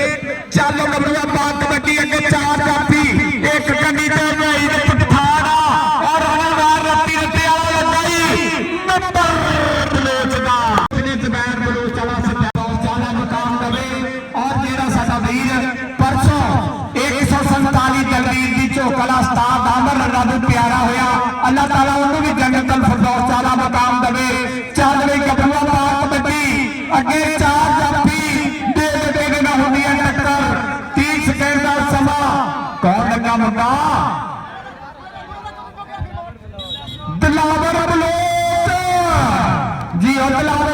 चल कबड़वा पाक कबड्डी के चार जाफी एक कंडी ते भाई दे पठाना और हरवार रत्ती रत्ती वाला लगाई नंबर बलोच दा इतने जबैर बलोच वाला सत्या चाला मुकाम दवे और जेड़ा साडा वीर परसों 147 दलवीर दी झोकला उस्ताद आमर रब्बू प्यारा होया अल्लाह ताला उन्हें भी जन्नतुल फिरदौस चाला मुकाम दवे चल रही कबड़वा पाक कबड्डी अगे चार जाफी दे दे ना होनी है टक्कर 30 सेकंड का समा कौन लगा मुंडा दिलावर बलोच जी और दिलावर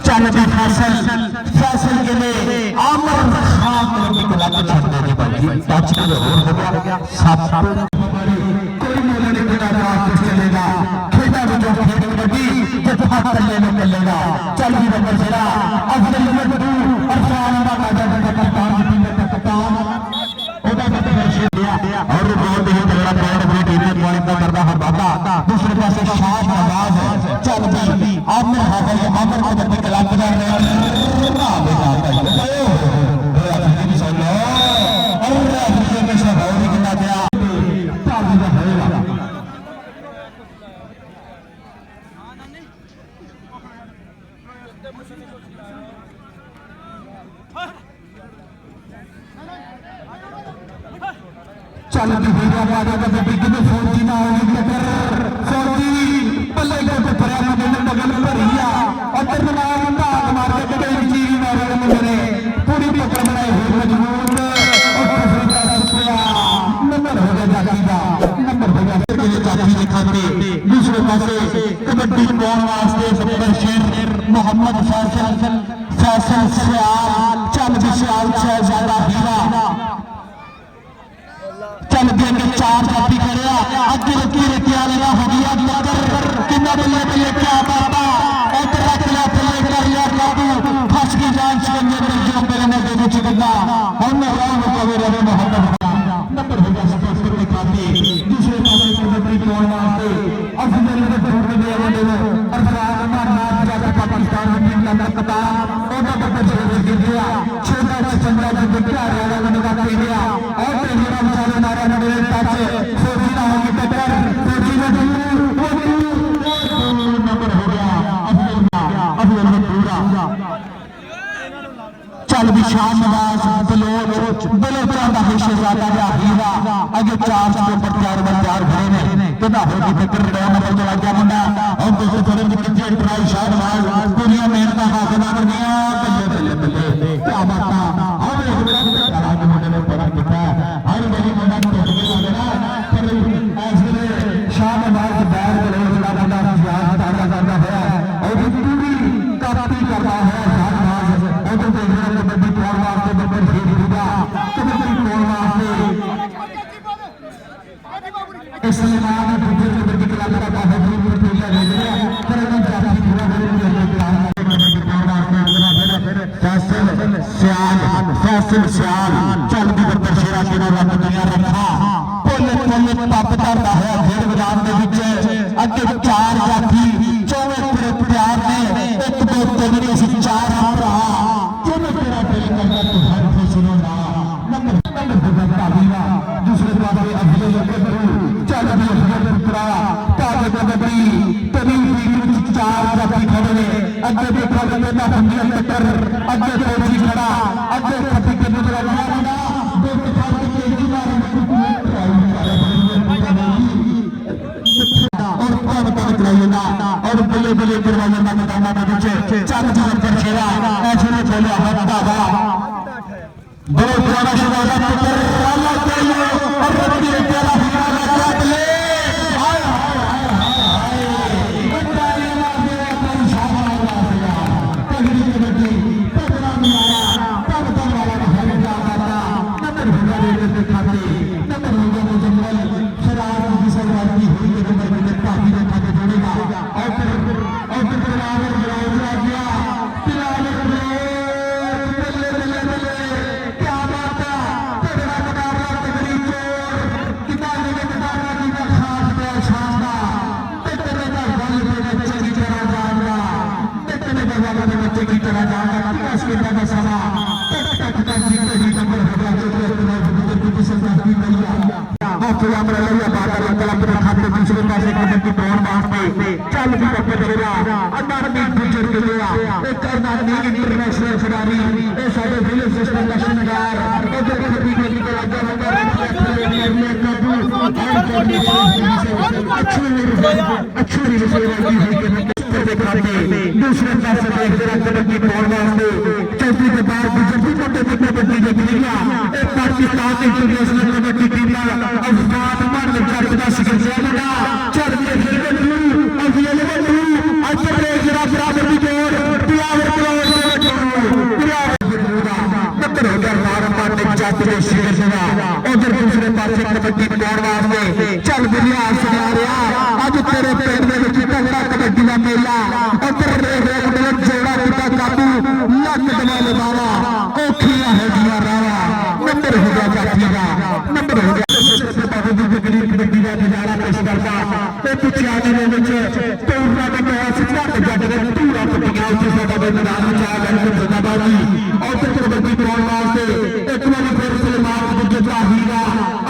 चल भी फैसल के लिए आमर खान को क्लब छोड़ने के बाद टच में हो गया सात कोई मोला नहीं बेटा रात चलेगा खेता में जो खेत कबड्डी जो फाट लेने चलेगा चल भी नंबर सेरा अफजल वड्डू अरफान बाबा का कप्तान का कप्तान ओदा का शेर दिया और बहुत ही तगड़ा प्लेयर अपनी टीम में पॉइंट करता है बाबा दूसरे पासे शाह नवाज चल भी आमर हाफिज आमर को जब क्लब कर रहे हैं ना बेटा चल भी भेजा बाजा का कबड्डी में फौजी ना होगी टक्कर फौजी पल्ले को भरिया मुंडे बगल भरिया और दरमियान भाग मार के कई चीज मारे मुंडे पूरी पकड़ बनाई हुई मजबूत और दूसरी का रुपया नंबर हो गया जाती का नंबर हो गया जाती दिखाते दूसरे पासे कबड्डी कौन वास्ते सुपर शेर मोहम्मद फैसल सियाल चल भी सियाल शहजादा हीरा चल भी अगे चार जाफी करिया अगे रखी रखिया लेना हो गया टक्कर किन्ना बल्ले बल्ले क्या बाबा इधर रख लिया बल्ले कर लिया काबू फंस की जान छुड़ने पर जो मेरे नजर में चिकना हमने राम को रहे मोहम्मद नंबर हो गया स्पोर्ट्स को दिखाते दूसरे पासे कबड्डी कौन वास्ते अफजल वड्डू के लिए अरफान मारना जाता पाकिस्तान टीम का कप्तान ओदा बब्बर छोड़ दिया छोटा चंद्रा जी के प्यारे वाला लगा दिया और तेरा बेचारे नारा नंबर टच फौजी ना होगी टक्कर फौजी नंबर हो गया अफजल पूरा चल भी शान नवाज बलोच का शहजादा या हीरा अगे चार के ऊपर तैयार खड़े ने किदा होगी टक्कर रहा नंबर चला गया मुंडा और दूसरे थोड़े कितने ट्राई शान नवाज पूरी मेहनत हासिल करनिया बल्ले बल्ले बल्ले क्या बात और एक बड़ा के मुंडे ने पड़ा दिखा हर बड़ी मुंडा को टोके लगा पर ऐसे शान नवाज बैर बलोच का बंदा याद करता है और पूरी काफी करता है शान नवाज और तो कबड्डी कौन वास्ते नंबर खेल दिया कबड्डी कौन वास्ते इस्लाम बुजुर्ग कबड्डी क्लब का बाहरी प्लेयर है परंतु जाति पूरा फैसल सियाल चल भी बब्बर शेरा के रब दुनिया रखा पोले पोले पप करता है खेल मैदान के विच अगे चार जाफी चौवे पूरे प्यार ने एक दो तीन ने सी चार भरा जिन्हें तेरा दिल करता तू हर खुशी सुनो ना नंबर दूसरे पासे अफजल ਅੱਗੇ ਦੇਖੋ ਪਹਿਲਾਂ ਹੁੰਦੀਆਂ ਟੱਕਰ ਅੱਗੇ ਫੌਜੀ ਖੜਾ ਅੱਗੇ ਖੱਟੀ ਕੇ ਨਜ਼ਰ ਆ ਰਿਹਾ ਮੁੰਡਾ ਦੋ ਕਿਸਾਨ ਤੇਜ਼ੀ ਨਾਲ और कौन कौन चलाइएगा और बल्ले बल्ले करवाइए मैदाना के पीछे चार जीवन पर खेला ऐसे में बोला हफ्ता बड़े पुराना शुरुआत पुत्र राला चाहिए और रवि तेरा हिमालय का ले हाय बंदारी मार दे अपन शाबाश तगड़ी कबड्डी तगड़ा मिलाया तब वाला हमेशा आता नंबर भगाने के खाते नंबर होगा मुजम्मल शराब की सरवाती हुई के नंबर में काफी देखा के जोड़ेगा और फिर बिलाल आ गया बिलाल बल्ले बल्ले बल्ले क्या बात है तगड़ा मुकाबला तगड़ी चोर किताबे में मुकाबला की खास है शानदार तेरे का बल पे बच्चे की तरह जाएगा तेरे का बल पे बच्चे की तरह जाएगा किस के का समा टक टक टक की कहीं नंबर होगा जो की संख्या की नहीं हाथ हमरा लिया बादल कलम के खाते दूसरे पासे कदम की तोड़ वास्ते चल भी पक्के करेगा अंदर भी गुजर के लिया एक करनानी इंटरनेशनल खिलाड़ी ए साडे जिले सिस्टम लक्ष्मणगार उधर खड़ी के लिए लगा होगा अच्छी सेवा की हुई के दिखाते दूसरे पासे देख रहा कदम की तोड़ वास्ते चौथी के बाद गुजर भी मोटे मोटे बच्चे के लिया एक पाकिस्तान इंटरनेशनल कबड्डी टीम अफगान मर्द जट का सिकंदर लगा चल के खेल तू अफियल तू अच्छा जरा बराबर की जोड़ पियावर नंबर हो गया बार जट के सिकंदर उधर दूसरे पासे कबड्डी तोड़ वास्ते चल बिलिया सजा रहा अज तेरे पेट में तगड़ा कबड्डी का मेला उधर जोड़ा किता काबू लक दबा लगावा औखियां हो गया रावा नंबर हो गया जाती का नंबर हो गया कबड्डी का नजारा पेश करता ते पिछे आने में टूर्नामेंट होया सिद्धा जट ने पूरा पटिया उसे साडा मैदान में आ गए जिंदाबादी और कबड्डी तोड़ वास्ते एक बार फिर सलमान बुद्ध का हीरा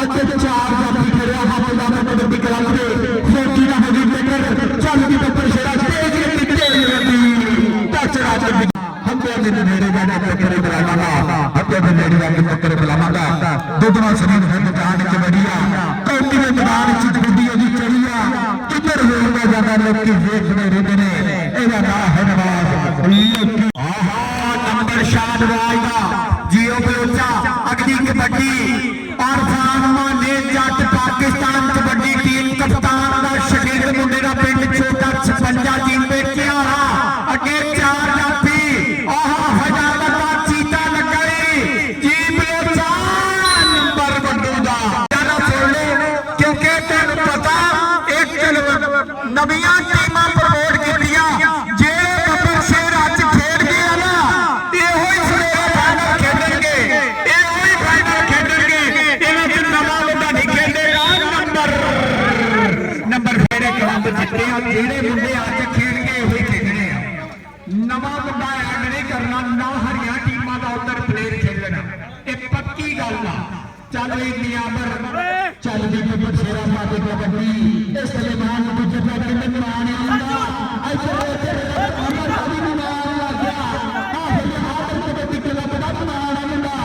अगे चार जाती खड़िया हाथ में कबड्डी क्लब के फौजी का हजी टेकर चल की टक्कर शेरा तेज के तेज लगी टच राज हत्या के नेड़े जाने टक्कर बुलावांगा हत्या के नेड़े जाके टक्कर बुलावांगा दुधवा शरीर है मैदान च बढ़िया कौटी के मैदान च कबड्डी दी चढ़िया किधर होगा ज्यादा लोग की देखने रहते ने एदा नाम है नवाज आहा नंबर शाहनवाज दा जियो बलोचा अगली कबड्डी और फानमा ने जट पाकिस्तान कबड्डी टीम कप्तान दा शकील मुंडे दा पिंड छोटा 56 टीम पे क्या अगे चार जाफी आहा हजार दा चीता लगाई जी बलोचा नंबर बंदू दा जाना सुन ले क्योंकि तेन पता एक नवीं टीमां प्रमोट कीतियां जे बब्बर शेर अज खेड गया ना एहो ही सवेरे फाइनल खेडणगे एहो ही फाइनल खेडणगे इन्हां च नवां मुंडा नहीं खेडेगा नंबर फेरे कलम जिते जेड़े मुंडे अज खेड के एहो ही खेडणे आ नवां मुंडा ऐड नहीं करना ना हरियां टीमां दा उधर प्लेयर खेडना ये पक्की गल आ चल नियामर चल दी बब्बर शेरा पाते कबड्डी ए सलेमान गुजर का किन्ने माने आंदा ऐसे अमर अली भी मार लग गया आखिर कबड्डी क्लब दा मार आंदा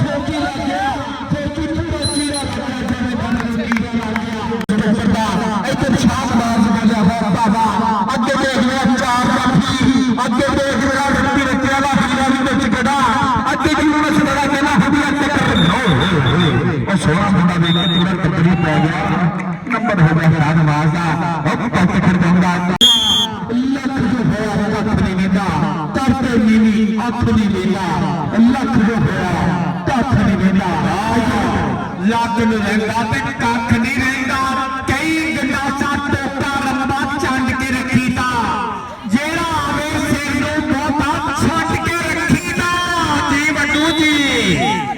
फौजी लग गया फौजी पूरा चीरा लग गया जने बंद कीड़ा लग गया इधर शाबाश बोलिया बाबा अगे देख लिया चार जाफी अगे देख लिया रत्ती रत्ती वाला हीरा भी विच खड़ा अगे यूनुस बड़ा कहना हदिया टक्कर और सोना मुंडा देख के पूरा कबड्डी पै गया नंबर हो गया शाहनवाज दा अब तक कर दूंगा लख जो होया लख नहीं वेंदा करते नीवी अख नहीं वेंदा लख जो होया कख नहीं वेंदा लख नहीं रहंदा ते कख नहीं रहंदा कई गंडासा टोका रंबा चंड के रखी ता जेड़ा आवे सिर नु बहुता छट के रखी ता जी वड्डू जी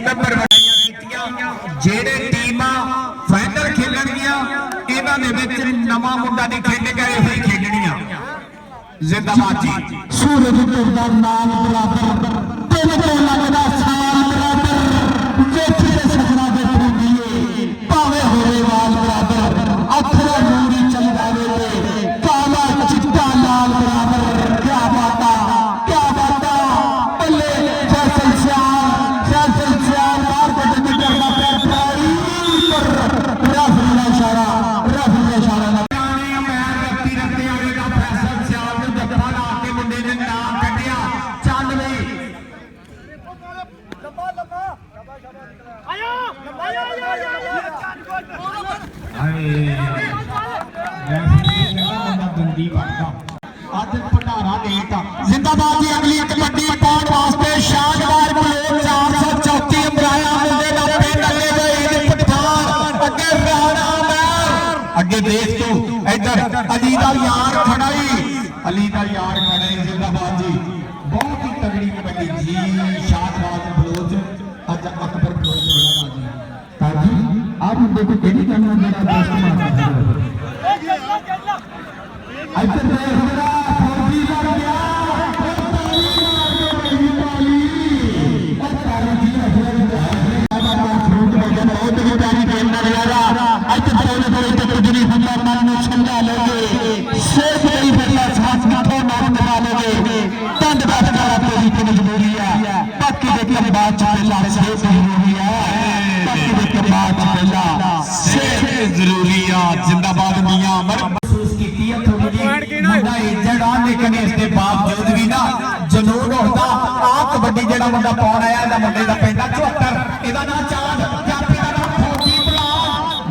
नंबर जेड़े टीमां फाइनल खेलणगियां इन्हां दे विच नवां मुंडा नहीं खेडेगा एहो ही खेडणियां जिंदाबाद जी सूरज टुरदा नाम बराबर दिल तो लगदा साल बराबर वेखी ते सजना दे पूंदीए भावे होवे वाल बराबर अखरे नूरी चलदा वे काला चिट्टा लाल बराबर क्या बात जिंदाबाद जी अगली कबड्डी पाउण वास्ते शानदार बलोच 434 अमराया मुंडे दा पिंड अगे गए पठान अगे राणा मैर अगे देख तू इधर अली दा यार खड़ा ही अली दा यार खड़ा ही जिंदाबाद जी बहुत ही तगड़ी कबड्डी जी शानदार बलोच अज अकबर बलोच बड़ा जी ताजी आप मुंडे को केड़ी करना मेरा दोस्त मारता है इधर देखना फौजी लग गया जरूरी जिंदाबाद मियां महसूस की थोड़ी जी मुंडा इंजर्ड आ लेकिन इसके बावजूद भी ना जनून होता आ कबड्डी जेड़ा मुंडा पाउण आया दा मुंडे दा पिंड 74 एदा नाम चांद जापी दा नाम फौजी भरा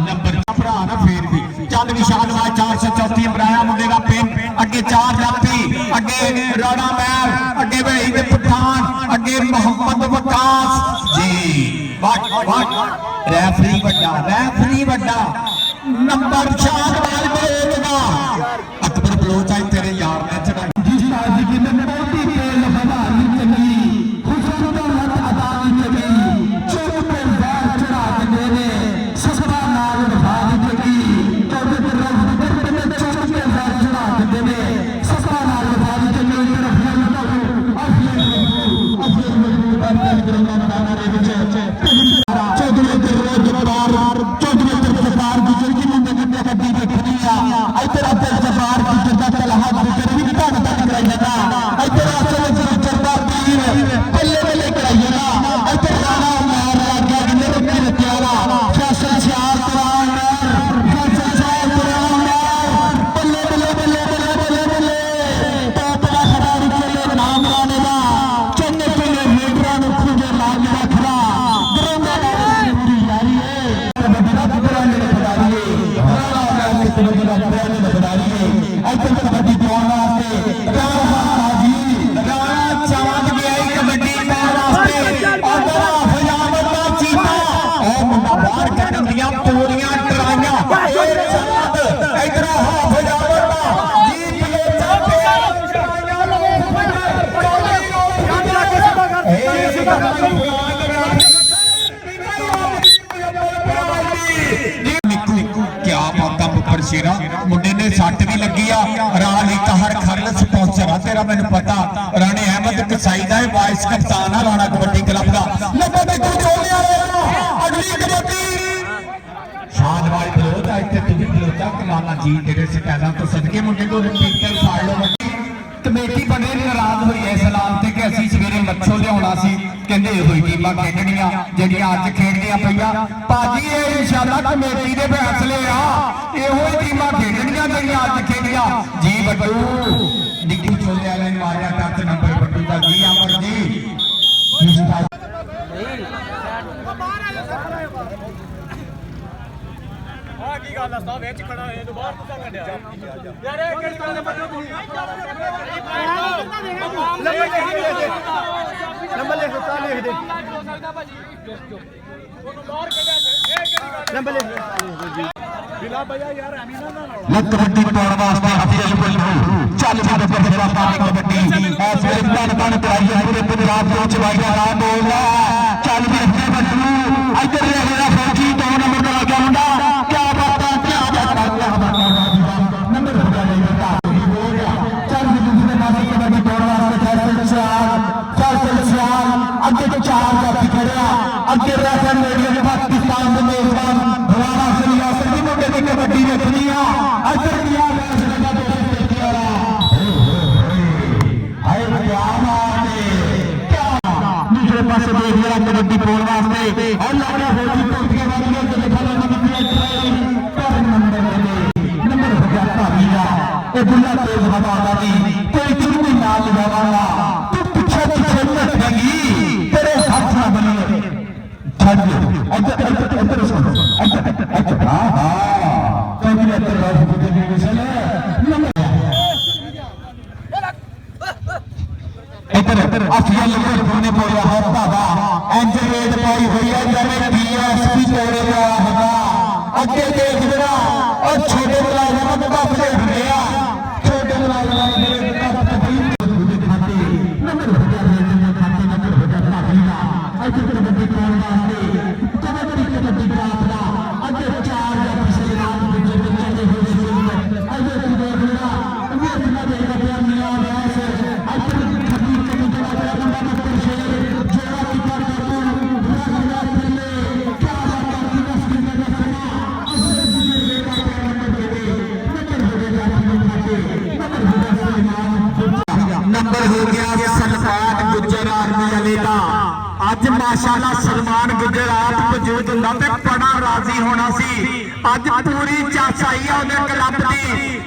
नंबर भरा ना फिर भी चल विशाल वाज 434 अमराया मुंडे दा पिंड अगे 4 जापी अगे राणा मैर अगे भाई दे पठान अगे मोहम्मद वकास जी वाट रेफरी बड़ा नंबर 4 वाल बलोच दा अकबर बलोच आई तेरे यार ने चढ़ाई जिस बाजी की में मोटी तेल हवाली चली हुस्न दा लत अदा चली चुप पे बैर चढ़ा के ने ससुरा नाल भाग चली चौधरी पे रब दे में चुप पे बैर चढ़ा के ने ससुरा नाल भाग चली तरफ अफजल ग्राउंड दाना रे विच चौधरी ते रोज बार चौधरी ते सरदार बुजुर्ग मुंडे ने कबड्डी देखनी आ इधर अब्दुल जब्बार की जगह तलहा बुजुर्ग भी तक कराई जाना इधर असल सरदार पीर बल्ले बल्ले कराई जाना इधर राणा मार लागा गिले रखी रखियाला फैसल शाह कुरान फैसल शाह कुरान बल्ले बल्ले बल्ले बल्ले बल्ले टोपला खिलाड़ी चले नाम लाने दा चन्ने चन्ने लीडरां नु खुजे लाग रखला ग्राउंड पूरी यारी है कबड्डी दा पुराने खिलाड़ी कबड्डी पाउण वास्ते राणा चांद गया कबड्डी पाउण वास्ते और बड़ा फजावत दा चीता ओ मुंडा बाहर कड्डण दियां पूरियां ट्राइयां ए चांद इधर हा फजावत दा जी बलोचा पे ट्राइयां लगे क्या बात बुफर शेरा मुंडे ने सट भी लगी राली कहर खरल स्पॉन्सर तेरा मैंने पता राणे अहमद कसाई दा वाइस कप्तान है राणा कबड्डी क्लब दा अगली कबड्डी शानवाज बलोच इतने तुझे बलोचा कमाना जी तेरे स्टैलां तो सदके मुंडे को रिपीटर फाड़ लो कमेटी बने नाराज हुई है सलाम ते कि असीं सवेरे मच्छो लियाउणा सी कहंदे होई टीमां खेडणीਆਂ ਜਿਹੜੀਆਂ ਅੱਜ ਖੇਡਦੀਆਂ ਪਈਆਂ ਭਾਜੀ ਇਹ ਇਨਸ਼ਾਅੱਲਾ ਕਮੇਟੀ ਦੇ ਫੈਸਲੇ ਆ ਇਹੋ ਹੀ ਟੀਮਾਂ ਖੇਡਣੀਆਂ ਜਿਹੜੀਆਂ ਅੱਜ ਖੇਡੀਆਂ ਜੀ ਬੱਡੂ ਨਿੱਕੀ ਛੋਲੇ ਵਾਲੇ ਨੇ ਮਾਰਿਆ ਟੱਚ ਨੰਬਰ ਬੱਡੂ ਦਾ ਜੀ ਅਮਰ ਜੀ ਆ ਕੀ ਗੱਲ ਆ ਸਾਹਿਬ ਵਿੱਚ ਖੜਾ ਹੋਏ ਤੂੰ ਬਾਹਰ ਕਿੱਦਾਂ ਕੱਢਿਆ ਯਾਰ ਇਹ ਕਿਹੜੀ ਗੱਲ ਬੱਟੋ ਤੁਸੀਂ ਨੰਬਰ ਲਿਖ ਤਾ ਲਿਖ ਦੇ ਉਹਨੂੰ ਬਾਹਰ ਕੱਢਿਆ ਨੰਬਰ ਲਿਖ ਬਿਲਾ ਭਈਆ ਯਾਰ ਐਵੇਂ ਨਾ कबड्डी पाउण वास्ते अफजल बल्लू चल चल बड़ा पानी कबड्डी ऐसे बन बन कराई पूरे पंजाब दे चवाइया ना बोलदा चल भी अफजल बल्लू इधर रहेगा फौजी 2 नंबर का लगा मुंडा क्या बात है नंबर हो गया बेटा हो गया चल दूसरे पासे कबड्डी पाउण वास्ते फैसल सियाल अगे 4 जाती खड़िया अगे रेफर मेडियम पाकिस्तान दे मेजबान राणा सलियासर दी मुंडे दी कबड्डी देखनी आ अजर दिया लगा दोस्त देखी वाला हाय क्या बात है क्या दूसरे पासे देख लिया कबड्डी पाउण वास्ते और लगा फौजी कोठिया वाली के देखा लगा निकले पर नंबर हो गया भाईया ए बुल्ला तेज हवा वाली कोई चुन्नी ना लगावागा तू पीछे पीछे नटेगी तेरे हाथ ना बने छड़ इधर सुन अच्छा हां हां कभी इधर राज बुझे भी चले इधर अफजल ने बोलिया है धागा इंज रेड पाई हुई है जिवें डीएसपी तोड़े गया है अगे देख जरा और छोटे मुलाजम कप दे हुए आ छोटे मुलाजम नंबर हो गया सलमान गुज्जर आर्मी वाले का अज माशाल्लाह सलमान गुज्जर आप मौजूद होंदा ते बड़ा राजी होना सी अज पूरी चाचाई है उहदे क्लब दी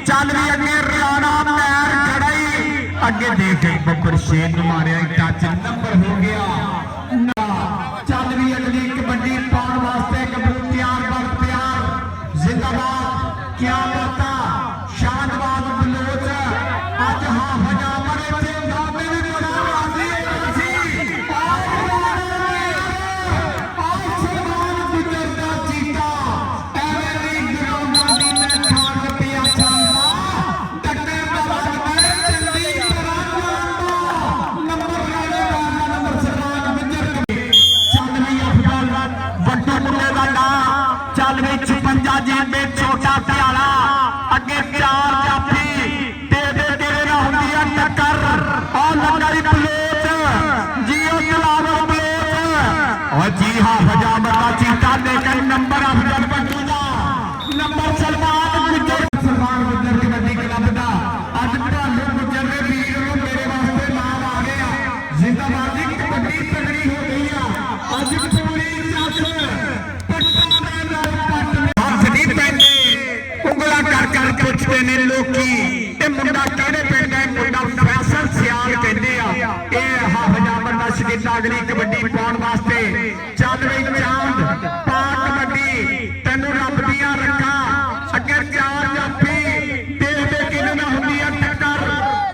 चल भी अगे राणा पैर खड़ाई अगे देख बब्बर शेर नु मारिया टच नंबर हो गया चल भी अगली कबड्डी पाउण वास्ते गबरू तैयार बर तैयार जिंदाबाद क्या बात शानबाज बलोच अज हां हजामर इत्थे गामे भी बड़ा राजी होना सी सलमान गुज्जर दा चीता एवें भी ग्राउंडां दी मैदान पे अच्छा डटे बाबा मैं जल्दी नंबर नंबर सलमान गुज्जर चल भी अफजल वड्डे मुंडे दा नाम चल भी 56 जेबे छोटा प्याला अगे चार जाफी तेरे तेरे ना हुंदी है टक्कर और लंगाई प्लेट जियो दिलावर प्लेट और जी हां हजामत का चीता लेकर नंबर अफजल बट्टू दा नंबर सलमान गुज्जर की बड़ी क्लब दा अज भालू गुज्जर दे वीर नु मेरे वास्ते नाम आ गया जिंदाबाद की कबड्डी तगड़ी हो गई है अज पूरी चाच पट्टा दे नाल पट हाथ नहीं पैंदे उंगला कर पुछते ने लोकी ते मुंडा किहड़े पिंड है मुंडा फैसल सियाल कहंदे आ ए हां हजामत दा शकीला अगली कबड्डी पाउण वास्ते चल रही चांद पा कबड्डी तैनू रब दियां रखा अगे चार जाफी देखदे किने ना हुंदी है टक्कर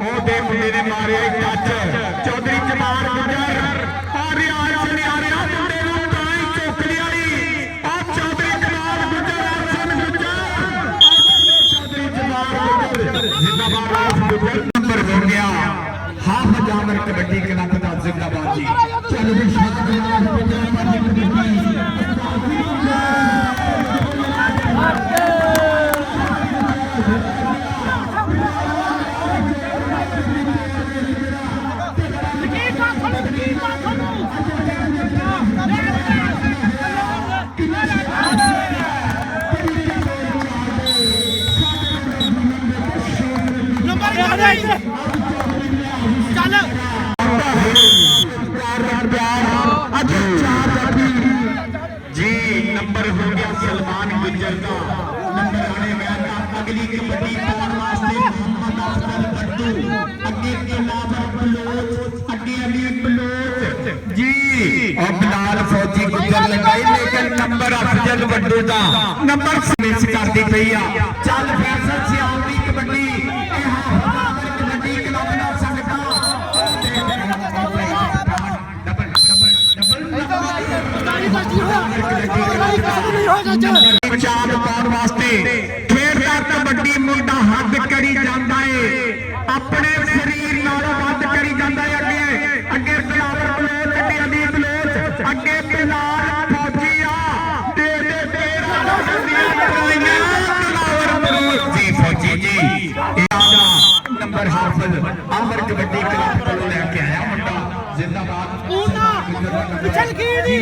ओ दे मुंडे ने मारिया टच चौधरी जमाल गुजर और रियाज सुनियारिया मुंडे नू ताई चौकड़ी वाली आ चौधरी जमाल गुजर हसन गुजर चौधरी जमाल गुजर जिंदाबाद गुजर नंबर हो गया हां हजामर कबड्डी क्लब दा जिंदाबाद जी चल भी शाबाश हजामर की जी नंबर हो गया सलमान गुज्जर का नंबर आने गया अगली कबड्डी पाउण वास्ते मोहम्मद अफजल बट्टू अगे दिलावर बलोच अगे अली बलोच जी और बिलाल फौजी गुज्जर लगाई लेकिन नंबर अफजल बट्टू का नंबर मिस करती पई आ चल फैसल सियाल दी कबड्डी ए हां कबड्डी क्लब दा संगता चार पाउण वास्ते खेडदा कबड्डी मुंडा हद करी जांदा है अपने शरीर नालों हद करी जांदा है अगे अगे बिलावर बलोच अगे अली बलोच अगे बिलाल फौजी आ दे दे तेरा बिलावर बलोच जी फौजी जी नंबर हाफिज अमर कबड्डी क्लब को लेके आया मुंडा जिंदाबाद चल की दी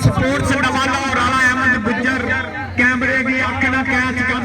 स्पोर्ट्स डवाला और आला अहमद गुज्जर कैमरे की अख ना कैच कर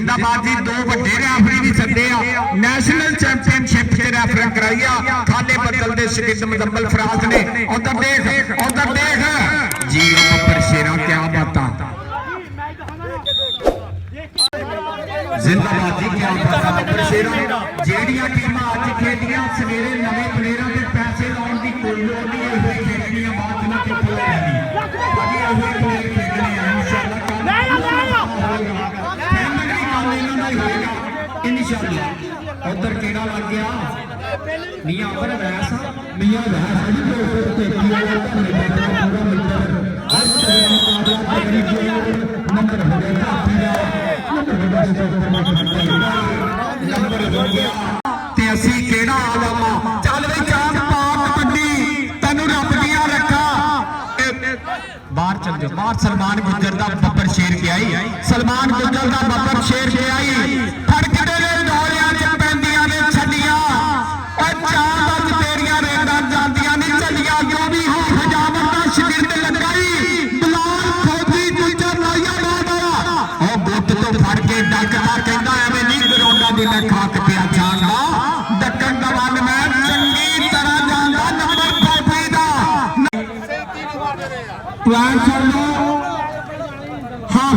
जिंदाबाद जी दो बड़े रैफरी भी सदे आ नेशनल चैंपियनशिप च रैफरिंग कराई आ खाले बदल दे शकील मुजम्मल फराज ने उधर देख जी बब्बर शेरा क्या बातां जिंदाबाद जी क्या बातां बब्बर शेरा जेड़ियां टीमां अज खेडियां सवेरे नवे प्लेयरां दे पैसे लाउण दी कोई लोड़ नहीं है होई खेडणियां बात ना किथे लैनी अगे होई प्लेयर खेडणे आ इंशाअल्लाह इंशाअल्लाह उधर केड़ा लग गया मियां पर वैसा मियां वैसा जी 233 वाला पूरा मीटर नंबर हो गया ते असी केड़ा आलम चल बई चांद पाक कबड्डी तैनू रब दिया रखा बाहर चल जाओ बाहर सलमान गुज्जर दा बब्बर शेर के आई सलमान गुज्जर दा बब्बर शेर के आई फड़कदे ने दौड़ियां च पैंदियां ने छड्डियां ओ चांद अज तेरियां रेडां जांदियां नहीं चलियां जो भी हो हजामत दा शिगिर्द लगाई बिलाल फौजी गुज्जर लाया बाबा ओ गुੱਟ तो फड़ के डकदा कहंदा एवें नहीं गराउंडां दी मैं खाक पिया जांदा डकन दा वन मैं चंगी तरह जांदा नंबर फौजी दा प्लान कर लो हाँ